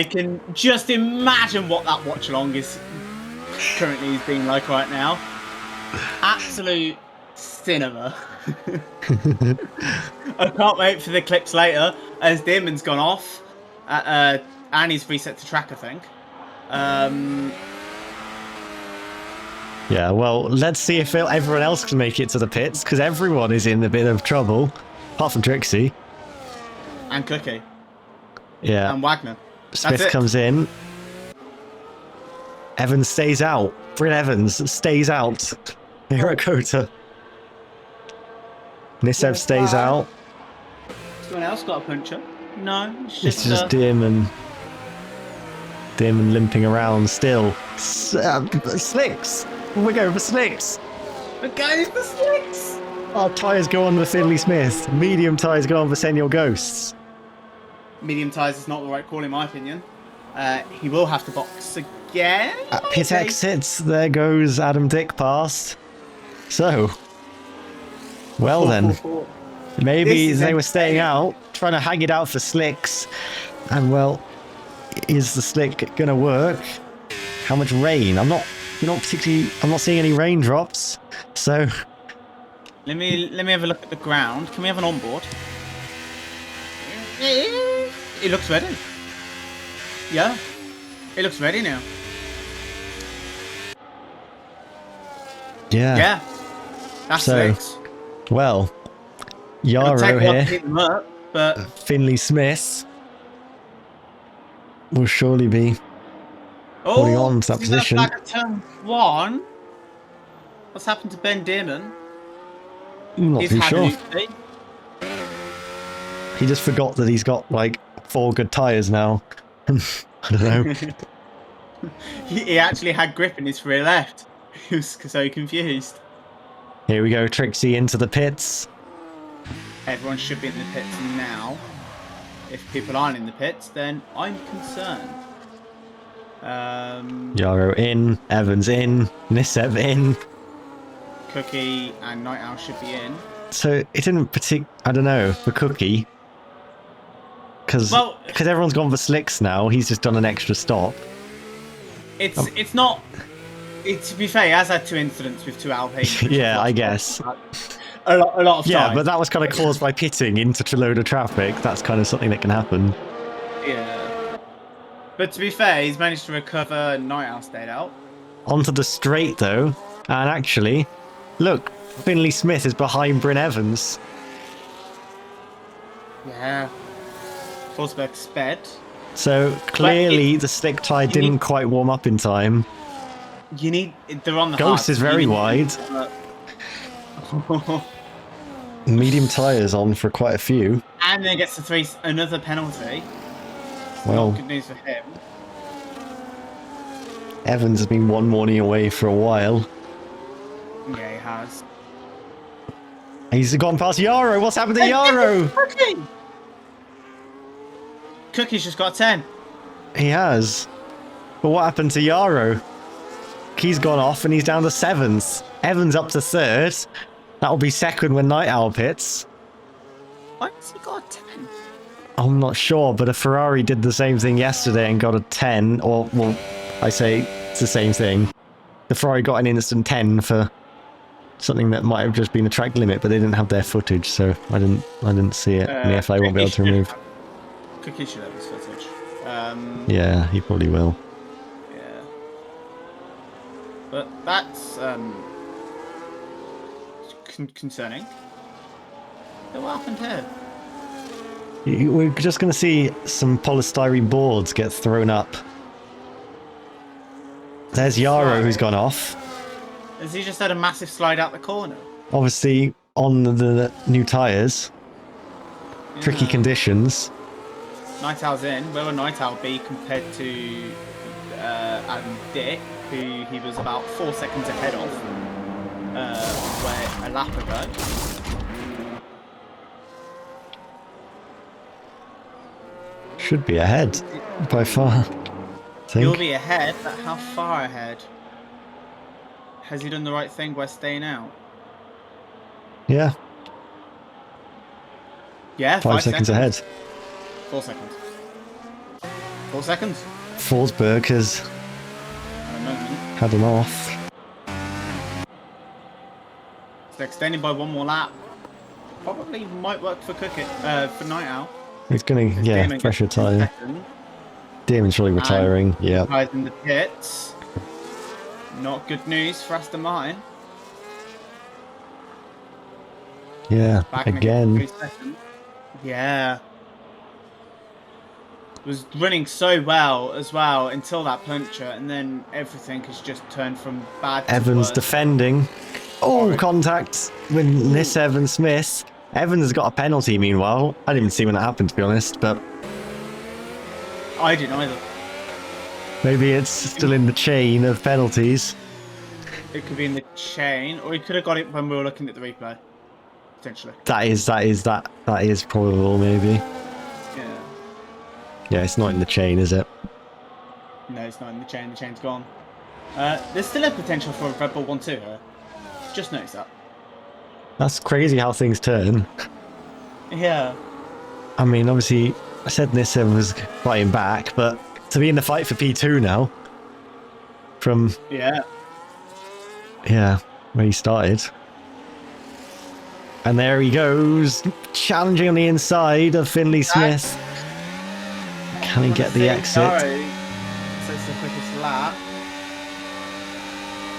can just imagine what that watch along is currently being like right now. Absolute cinema. I can't wait for the clips later as Dearman's gone off and he's reset to track, I think. Yeah, well, let's see if everyone else can make it to the pits, because everyone is in a bit of trouble, apart from Tricksy. And Cookie. Yeah. And Wagner. Smith comes in. Evans stays out. Bryn Evans stays out. Here at COTA. Nisev stays out. Someone else got a puncher? No. It's just Dearman. Dearman limping around still. Slicks! We're going for Slicks! We're going for Slicks! Our tyres go on for Finley Smith. Medium tyres go on for Senor Ghosts. Medium tyres is not the right call in my opinion. He will have to box again. At pit exits, there goes Adam Dick past. So, well then, maybe they were staying out, trying to hang it out for Slicks. And well, is the slick gonna work? How much rain? I'm not seeing any raindrops. So let me have a look at the ground. Can we have an onboard? It looks ready. Yeah, it looks ready now. Yeah. Yeah. That's So, six. well, It'll take Yarrow a while to here, keep them up, but Finley Smith will surely be holding on to that see that position. flag at turn 1? What's happened to Ben Dearman? I'm not He's too had sure. an oopsie. He just forgot that he's got like 4 good tyres now. I don't know. He actually had grip in his rear left. He was so confused. Here we go, Tricksy into the pits. Everyone should be in the pits now. If people aren't in the pits, then I'm concerned. Yarrow in, Evans in, Nisev in. Cookie and Night Owl should be in. So it didn't I don't know, for Cookie. Because everyone's gone for slicks now, he's just done an extra stop. It's not. To be fair, he has had 2 incidents with 2 Alpines. Yeah, I guess. A lot of time. Yeah, but that was kind of caused by pitting into a load of traffic. That's kind of something that can happen. Yeah. But to be fair, he's managed to recover. Night Owl stayed out. Onto the straight though, and actually, look, Finley Smith is behind Bryn Evans. Yeah. Forsberg sped. So clearly the slick tyre didn't quite warm up in time. They're on the Ghost is very wide. Medium tyres on for quite a few. And then gets another penalty. Well, not good news for him. Evans has been 1 warning away for a while. Yeah, he has. He's gone past Yarrow. What's happened to Yarrow? Cookie's just got 10. He has. But what happened to Yarrow? He's gone off and he's down to 7th. Evans up to 3rd. That'll be 2nd when Night Owl pits. Why has he got a 10? I'm not sure, but a Ferrari did the same thing yesterday and got a 10. Or, well, I say it's the same thing. The Ferrari got an instant 10 for something that might have just been a track limit, but they didn't have their footage, so I didn't see it. And the FA won't be able to remove. Cookie should have his footage. Yeah, he probably will. Yeah. But that's concerning. So what happened here? We're just going to see some polystyrene boards get thrown up. There's Yarrow who's gone off. Has he just had a massive slide out the corner? Obviously on the new tyres. Yeah. Tricky conditions. Night Owl's in. Where will Night Owl be compared to Adam Dick, who he was about 4 seconds ahead of where a lap ago? Should be ahead by far. He'll be ahead, but how far ahead? Has he done the right thing by staying out? Yeah. Yeah, 5 seconds ahead. 4 seconds. 4 seconds. Forsberg has had an off. So extending by 1 more lap. Probably might work for for Night Owl. He's going to, yeah, pressure tyre. Dearman's surely retiring, yeah. Guys in the pits. Not good news for Aston Martin. Yeah, again. Yeah. Was running so well as well until that puncture, and then everything has just turned from bad to Evans worse. defending. Oh, contact with Nisev and Smith. Evans has got a penalty meanwhile. I didn't even see when it happened, to be honest, but... I didn't either. Maybe it's still in the chain of penalties. It could be in the chain, or he could have got it when we were looking at the replay. Potentially. That is probable, maybe. Yeah. Yeah, it's not in the chain, is it? No, it's not in the chain. The chain's gone. There's still a potential for a Red Bull 1-2 here. Just notice that. That's crazy how things turn. Yeah. I mean, obviously, I said Nisev was fighting back, but to be in the fight for P2 now, from... Yeah. Yeah, where he started. And there he goes, challenging on the inside of Finley Smith. Can he get the exit? So it's the quickest lap.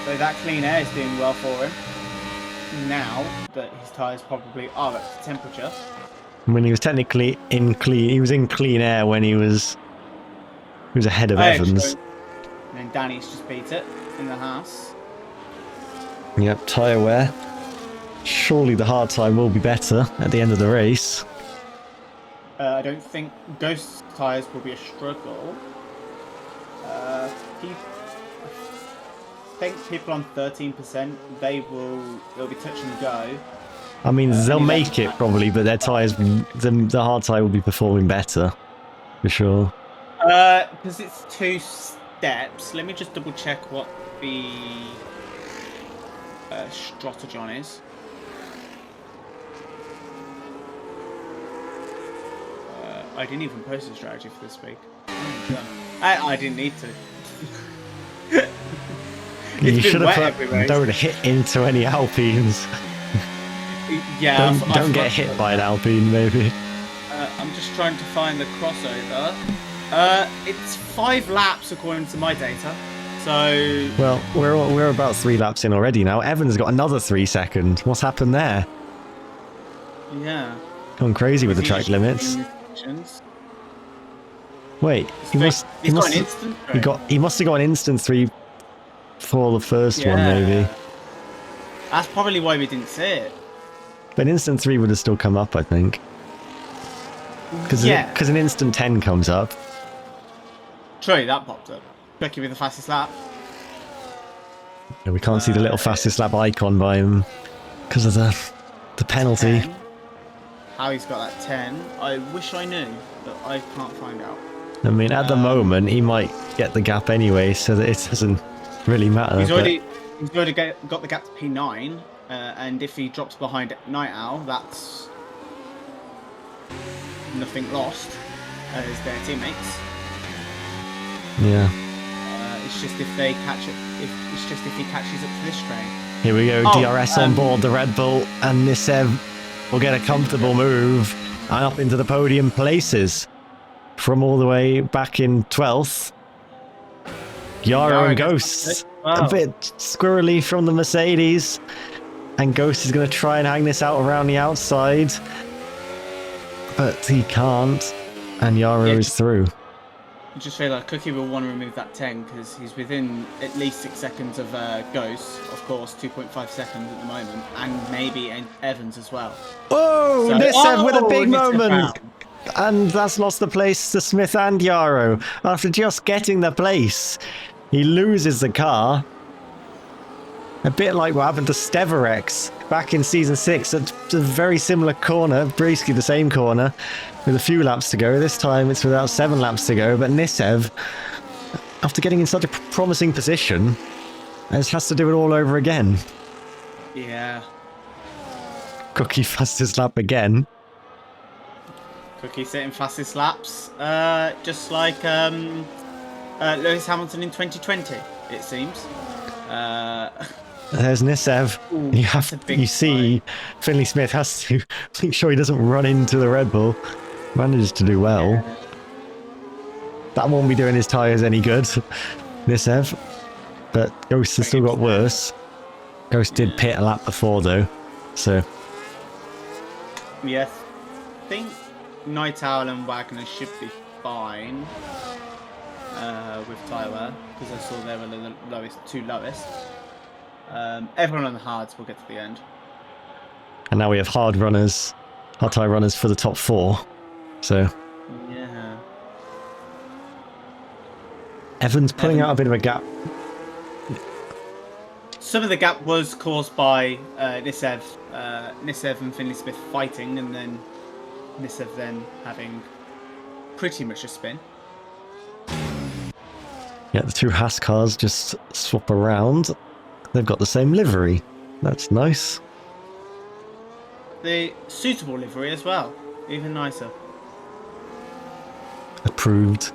So that clean air is doing well for him. Now that his tyres probably are at temperature. I mean, he was technically in clean air when he was ahead of Evans. True. And then Danny's just beat it in the house. Yep, tyre wear. Surely the hard time will be better at the end of the race. I don't think Ghost's tyres will be a struggle. I think people on 13%, they'll be touch and go. I mean, they'll make it probably, but their tyres, the hard tyre will be performing better, for sure. Because it's 2 steps. Let me just double check what the strategy on is. I didn't even post a strategy for this week. I didn't need to. You should have put, don't hit into any Alpines. Yeah, don't get hit by an Alpine, maybe. I'm just trying to find the crossover. It's 5 laps according to my data. So well, we're about 3 laps in already now. Evans got another 3 seconds. What's happened there? Yeah, gone crazy with the track limits. Wait, he must have got an instant 3 for the first one, maybe. That's probably why we didn't see it. But an instant 3 would have still come up, I think. Because an instant 10 comes up. True, that popped up. Becky with the fastest lap. Yeah, we can't see the little fastest lap icon by him because of the penalty. 10. How he's got that 10, I wish I knew, but I can't find out. I mean, at the moment, he might get the gap anyway, so that it doesn't really matter. He's already got the gap to P9, and if he drops behind Night Owl, that's nothing lost as their teammates. Yeah. It's just if they catch it. It's just if he catches up to this train. Here we go, DRS on board the Red Bull, and Nisev will get a comfortable move and up into the podium places. From all the way back in 12th. Yara and Ghost. Wow. A bit squirrely from the Mercedes. And Ghost is going to try and hang this out around the outside. But he can't. And Yara is through. I just feel like Cookie will want to remove that 10 because he's within at least 6 seconds of Ghost. Of course, 2.5 seconds at the moment. And maybe Evans as well. Oh, Nisev with a big moment. And that's lost the place to Smith and Yarrow. After just getting the place, he loses the car. A bit like what happened to Steverex back in Season 6. It's a very similar corner, basically the same corner, with a few laps to go. This time it's without 7 laps to go, but Nisev, after getting in such a promising position, has to do it all over again. Yeah. Cookie fastest lap again. Cookie setting fastest laps, just like Lewis Hamilton in 2020, it seems. There's Nisev. Ooh, you see, Finley Smith has to make sure he doesn't run into the Red Bull. Manages to do well. Yeah. That won't be doing his tyres any good, Nisev. But Ghost has still got worse. Ghost did pit a lap before though, so. Yes, I think Night Owl and Wagner should be fine with Tyre because I saw they were the two lowest. Everyone on the hards will get to the end. And now we have hard tyre runners for the top 4. So yeah, Evans pulling out a bit of a gap. Some of the gap was caused by Nisev and Finley Smith fighting, and then Nisev then having pretty much a spin. Yeah, the 2 Haas cars just swap around. They've got the same livery. That's nice. The suitable livery as well. Even nicer. Approved.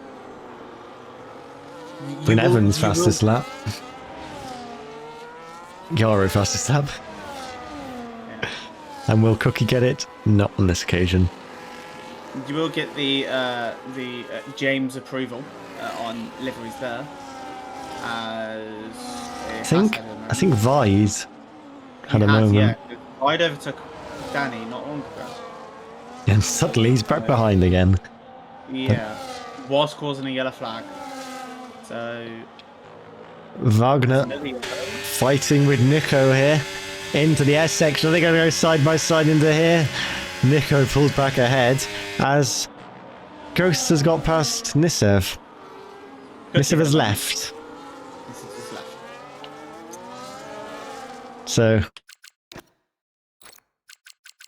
Bryn Evans fastest lap. Yarrow fastest lap. Yeah. And will Cookie get it? Not on this occasion. You will get the James approval on liveries there, as I think Vide had a moment. Yeah, Vide overtook Danny not long ago. And suddenly he's back behind again. Yeah, was causing a yellow flag. So Wagner fighting with Nico here into the S section. They're going to go side by side into here. Nico pulls back ahead as Ghost has got past Nisev. Nisev has left. So,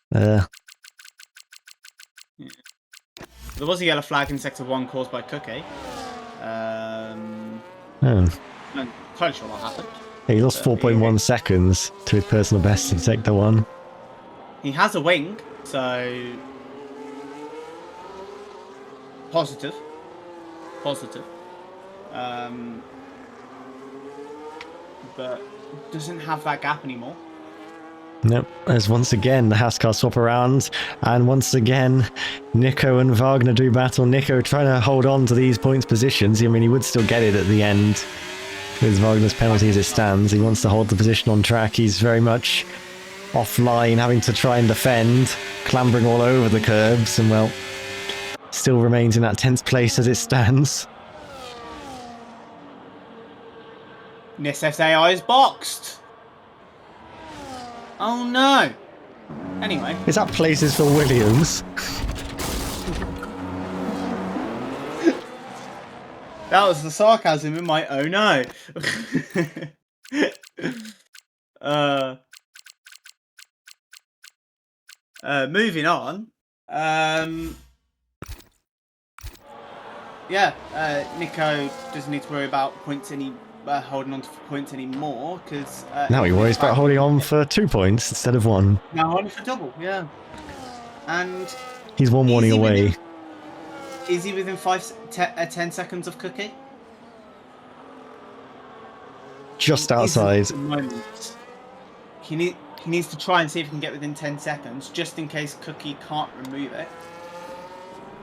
there was a yellow flag in sector 1 caused by Cookie. oh. I'm quite sure what happened. He lost 4.1 seconds to his personal best in sector 1. He has a wing, so positive. But doesn't have that gap anymore. Nope, as once again the Haskar swap around, and once again Nico and Wagner do battle. Nico trying to hold on to these points positions. I mean, he would still get it at the end with Wagner's penalty as it stands. He wants to hold the position on track. He's very much offline, having to try and defend, clambering all over the curbs, and well, still remains in that 10th place as it stands. Nisev's AI is boxed. Oh no. Anyway. Is that places for Williams? That was the sarcasm in my oh no. Moving on. Nico doesn't need to worry about points holding on to points anymore because now he worries about holding on for 2 points instead of 1. Now only for double, yeah. And he's one warning away. Is he within 10 seconds of Cookie? Just outside. At the moment. He needs to try and see if he can get within 10 seconds, just in case Cookie can't remove it.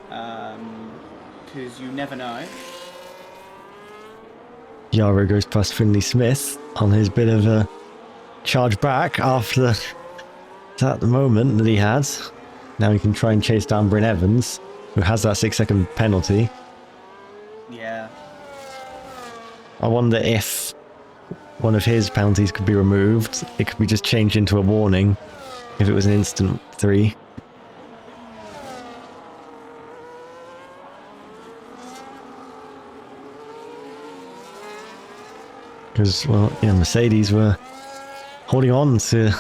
Because you never know. Yara goes past Finley Smith on his bit of a charge back after that moment that he had. Now he can try and chase down Bryn Evans, who has that 6-second penalty. Yeah. I wonder if one of his penalties could be removed. It could be just changed into a warning if it was an instant 3. Because, well, yeah, Mercedes were holding on to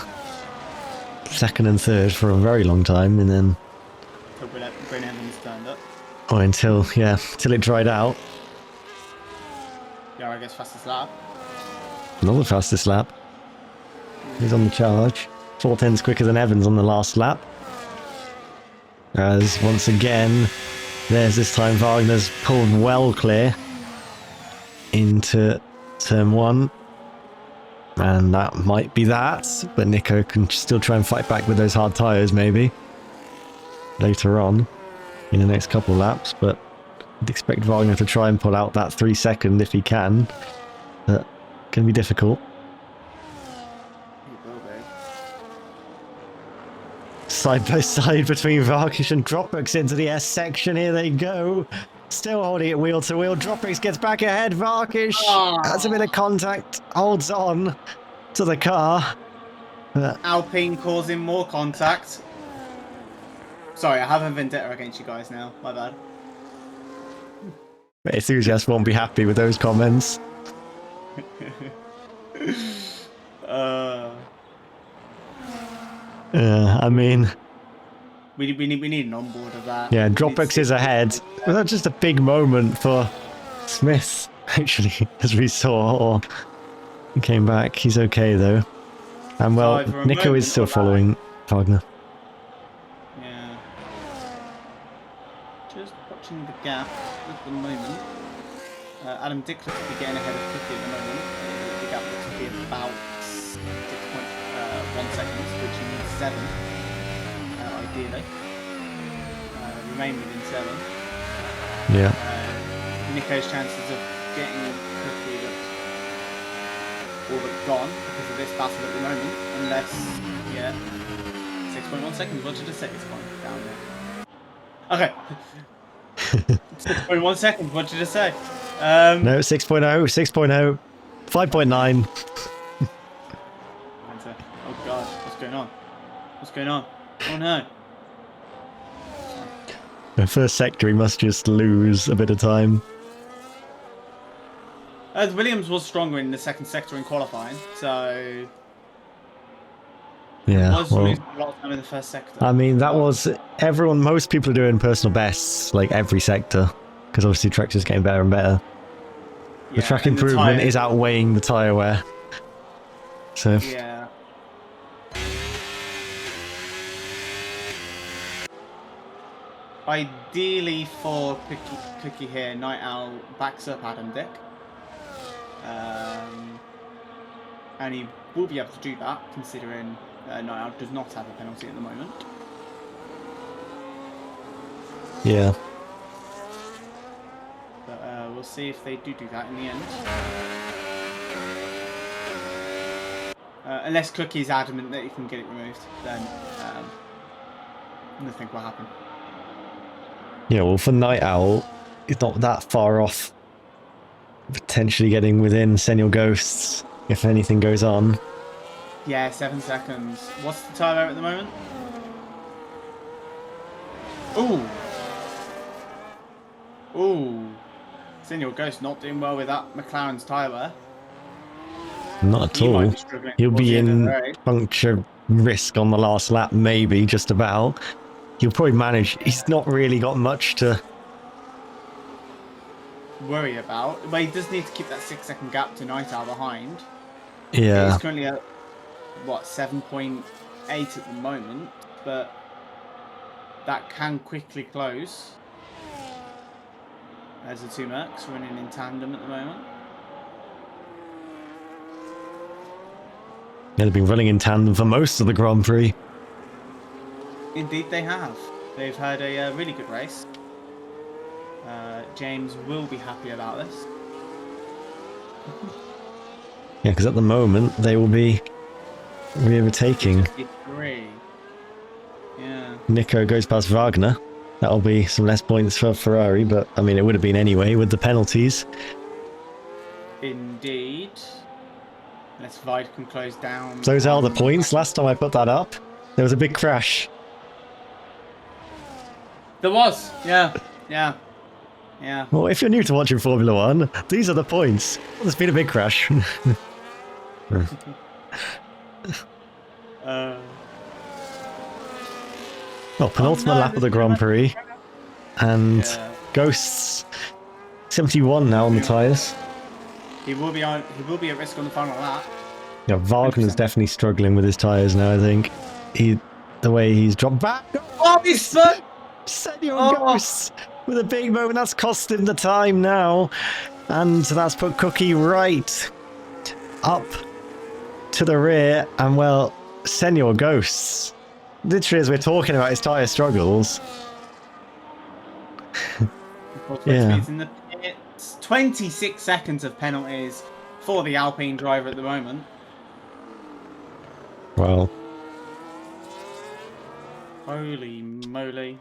2nd and 3rd for a very long time, and then Bryn Evans turned up. Or until it dried out. Yeah, I guess fastest lap. Not the fastest lap. He's on the charge. 4/10s quicker than Evans on the last lap. As once again, there's this time Wagner's pulled well clear into turn 1. And that might be that, but Nico can still try and fight back with those hard tyres maybe later on in the next couple of laps, but I'd expect Wagner to try and pull out that 3-second if he can, but can be difficult. He will be. Side by side between Varkish and Dropbox into the S section. Here they go. Still holding it wheel to wheel. Dropbox gets back ahead. Varkish has a bit of contact. Holds on to the car. Alpine causing more contact. Sorry, I have a vendetta against you guys now. My bad. Enthusiast won't be happy with those comments. I mean, we need an onboard of that. Yeah, Dropbox is ahead. Was that just a big moment for Smith, actually, as we saw? Or he came back. He's okay, though. And, well, Nico is still following Wagner. Yeah. Just watching the gap at the moment. Adam Dickler could be getting ahead of Cookie at the moment. The gap looks to be about 6.1 seconds, which he needs 7. Ideally. Remain within 7. Yeah. Nico's chances of getting Cookie look all but gone because of this battle at the moment. Unless, yeah, 6.1 seconds. What did I say? It's gone down there. Okay. 6.1 seconds. What did I say? No, 6.0, 6.0, 5.9. Oh god, what's going on? What's going on? Oh no. The first sector, he must just lose a bit of time. Williams was stronger in the second sector in qualifying, so Yeah, was losing a lot of time in the first sector. I mean, that was most people are doing personal bests, like every sector, because obviously Trex is getting better and better. Yeah, The track improvement is outweighing the tyre wear. So yeah. Ideally for Cookie here, Night Owl backs up Adam Dick. And he will be able to do that, considering Night Owl does not have a penalty at the moment. yeah. But we'll see if they do that in the end. Unless Cookie's adamant that he can get it removed, then nothing will happen. Yeah, well, for Night Owl, it's not that far off potentially getting within Senior Ghosts if anything goes on. Yeah, 7 seconds. What's the Tyre at the moment? Ooh. Ooh. Senior Ghost not doing well with that McLaren's tyre. Not at all. He'll be in puncture risk on the last lap, maybe, just about. He'll probably manage. He's not really got much to worry about. But he does need to keep that 6-second gap to Night Owl behind. Yeah. He's currently at, what, 7.8 at the moment, but that can quickly close. There's the two Mercs running in tandem at the moment. Yeah, they've been running in tandem for most of the Grand Prix. Indeed they have. They've had a really good race. James will be happy about this. Yeah, because at the moment they will be overtaking. 53. Yeah. Nico goes past Wagner. That'll be some less points for Ferrari, but I mean it would have been anyway with the penalties. Indeed. Unless Vide can close down. Those are the points. Last time I put that up, there was a big crash. There was, yeah, yeah, yeah. Well, if you're new to watching Formula 1, these are the points. Well, there's been a big crash. Well, penultimate lap of the Grand Prix. And Ghosts 71 now on the tyres. He will be at risk on the final lap. Yeah, Wagner's definitely struggling with his tyres now, I think. The way he's dropped back. Oh, he's spun! Senor Ghosts with a big moment. That's cost him the time now. And that's put Cookie right up to the rear. And well, Senor Ghosts, literally as we're talking about his tyre struggles. Yeah. It's 26 seconds of penalties for the Alpine driver at the moment. Well. Holy moly.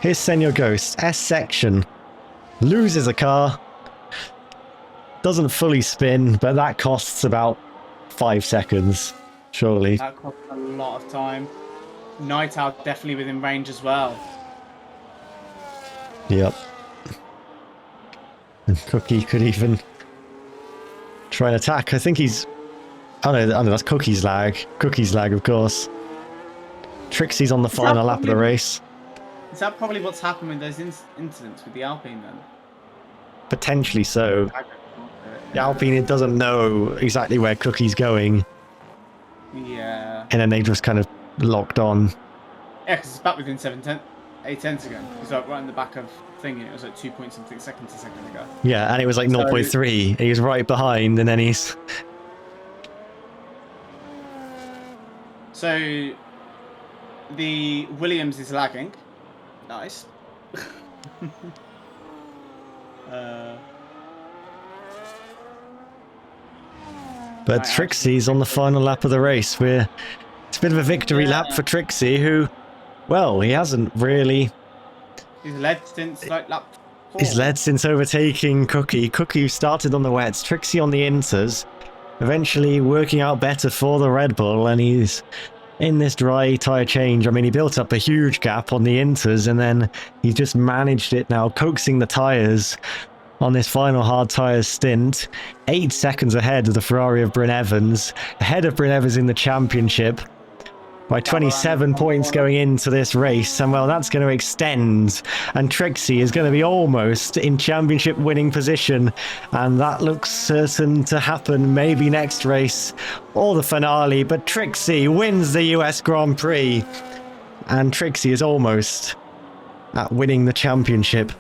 Here's Senor Ghost, S section. Loses a car. Doesn't fully spin, but that costs about 5 seconds, surely. That costs a lot of time. Night Owl definitely within range as well. Yep. And Cookie could even try and attack. I think he's... Oh no, that's Cookie's lag. Cookie's lag, of course. Tricksy's on the final lap of the race. Is that probably what's happened with those incidents with the Alpine then? Potentially so. The Alpine, it doesn't know exactly where Cookie's going. Yeah. And then they just kind of locked on. Yeah, because it's back within 8 tenths again. It's like right in the back of thingy. It was like 2-point-something seconds a second ago. Yeah, and it was like 0.3. He was right behind, and then he's... So, the Williams is lagging. Nice. But Tricksy's on the final lap of the race. It's a bit of a victory lap for Tricksy, who, well, he hasn't really... He's led since like lap 4. He's led since overtaking Cookie. Cookie started on the wets, Tricksy on the inters, eventually working out better for the Red Bull, and he's in this dry tyre change. I mean, he built up a huge gap on the inters, and then he's just managed it now, coaxing the tyres on this final hard tyres stint. 8 seconds ahead of the Ferrari of Bryn Evans, ahead of Bryn Evans in the championship by 27 points going into this race, and well, that's going to extend, and Tricksy is going to be almost in championship winning position, and that looks certain to happen maybe next race or the finale. But Tricksy wins the US Grand Prix, and Tricksy is almost at winning the championship.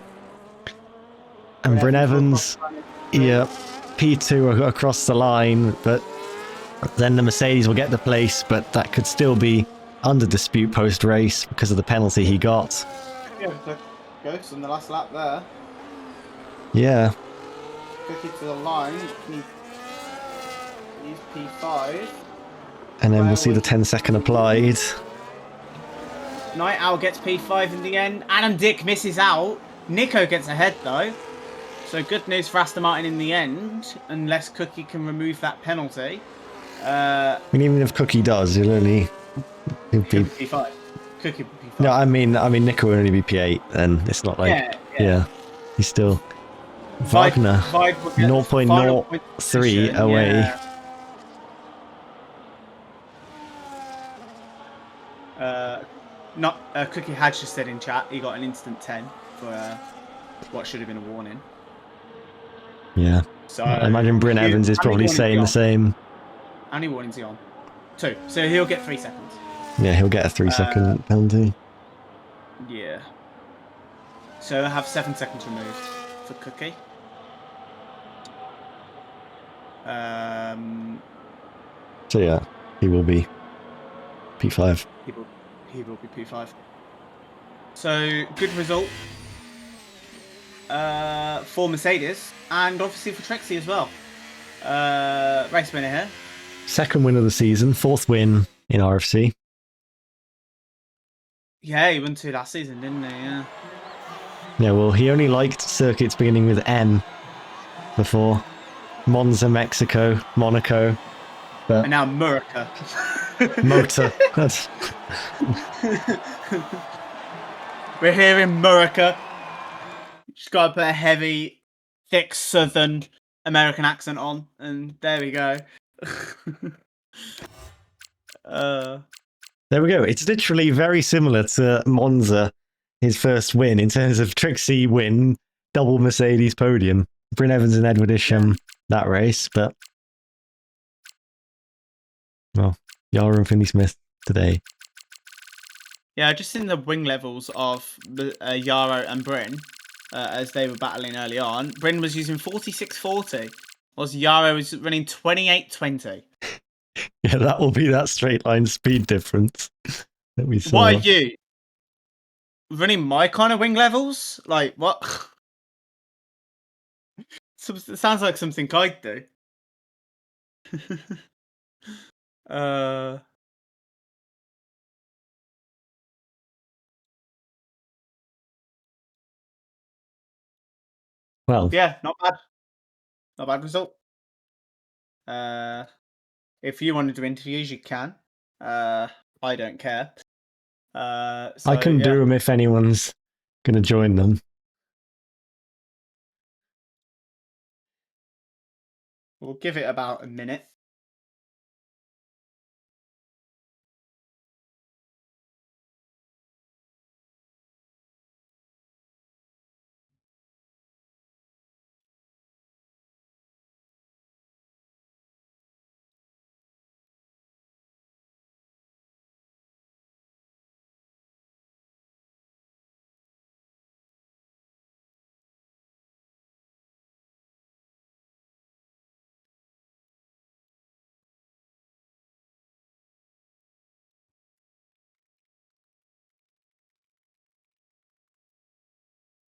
And Bryn Evans, yeah, P2 across the line, but then the Mercedes will get the place, but that could still be under dispute post-race because of the penalty he got. Yeah, Ghost on the last lap there. Yeah. Cookie to the line. He's P5. And then we'll see the 10-second applied. Night Owl gets P5 in the end. Adam Dick misses out. Nico gets ahead though. So good news for Aston Martin in the end, unless Cookie can remove that penalty. I mean, even if Cookie does, he'll be P5. Cookie P5. No, I mean Nico will only be P8, and it's not like yeah. He's still Wagner 0.03 away. Yeah. Cookie had just said in chat he got an instant 10 for what should have been a warning. Yeah. So I imagine Bryn Evans is probably saying the same. How many warnings he on? 2. So he'll get 3 seconds. Yeah, he'll get a 3-second penalty. Yeah. So they'll have 7 seconds removed for Cookie. So yeah, he will be P5. He will be P5. So good result for Mercedes, and obviously for Tricksy as well. Race winner here. Second win of the season, 4th win in RFC. Yeah, he won 2 last season, didn't he? Yeah. Yeah, well, he only liked circuits beginning with M before. Monza, Mexico, Monaco. But And now Murica. Motor. That's... We're here in Murica. Just got to put a heavy, thick Southern American accent on, and there we go. There we go. It's literally very similar to Monza, his first win, in terms of Tricksy win, double Mercedes podium. Bryn Evans and Edward Isham, that race, but well, Yara and Finney Smith today. Yeah, just in the wing levels of Yara and Bryn, as they were battling early on, Bryn was using 46.40, whilst Yara was running 28.20. Yeah, that will be that straight line speed difference that we saw. What are you? Running my kind of wing levels? Like, what? It sounds like something I'd do. Well, yeah, not bad. Not bad result. If you want to do interviews, you can. I don't care. So, I can do them if anyone's going to join them. We'll give it about a minute.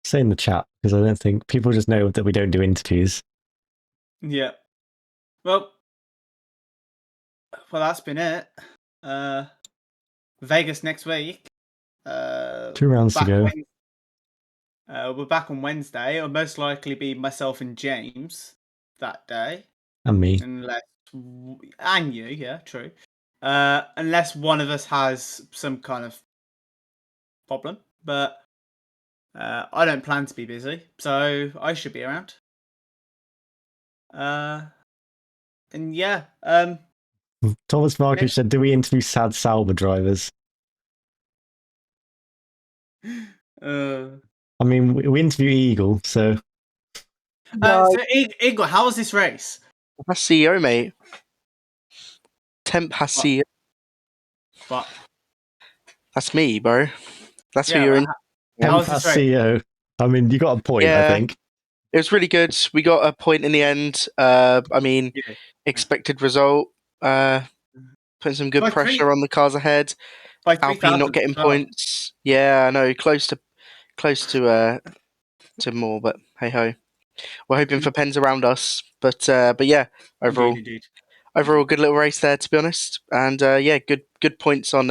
Say in the chat, because I don't think people just know that we don't do interviews. Yeah. Well, well, that's been it. Vegas next week. 2 rounds to back go. we're back on Wednesday. It'll most likely be myself and James that day, And me. and you, yeah, true. Unless one of us has some kind of problem, but I don't plan to be busy, so I should be around. And yeah, Thomas Markic said, do we interview sad Sauber drivers? I mean, we interview Eagle, so... So Igor, how was this race? That's CEO, mate. Temp has CEO. What? That's me, bro. That's who Yeah, you're in. how was this race? CEO. I mean, you got a point, Yeah. I think. It was really good. We got a point in the end. I mean, Yeah. expected result. Putting some good By pressure on the cars ahead. By Alpine not 3,000 getting as well. points. Yeah, I know. Close to more, but hey ho. We're hoping for pens around us, but yeah, overall, Indeed. good little race there, to be honest. And yeah, good points on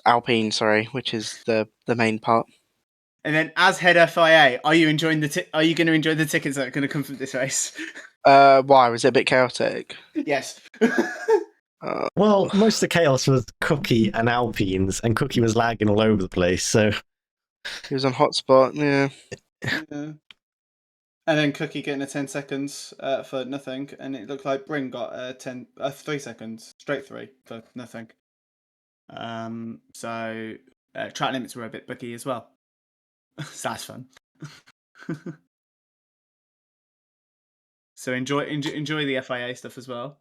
Alpine, sorry, which is the main part. And then, as head FIA, are you enjoying are you going to enjoy the tickets that are going to come from this race? Why was it a bit chaotic? Yes. Well, most of the chaos was Cookie and Alpines, and Cookie was lagging all over the place, so... He was on hotspot, yeah. And then Cookie getting a 10 seconds for nothing, and it looked like Bryn got 3 seconds, straight 3 for nothing. So track limits were a bit buggy as well. So that's fun. So enjoy the FIA stuff as well.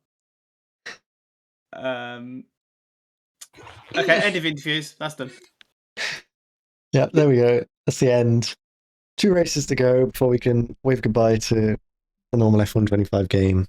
Okay, end of interviews. That's done. Yeah, there we go. That's the end. 2 races to go before we can wave goodbye to the normal F1 25 game.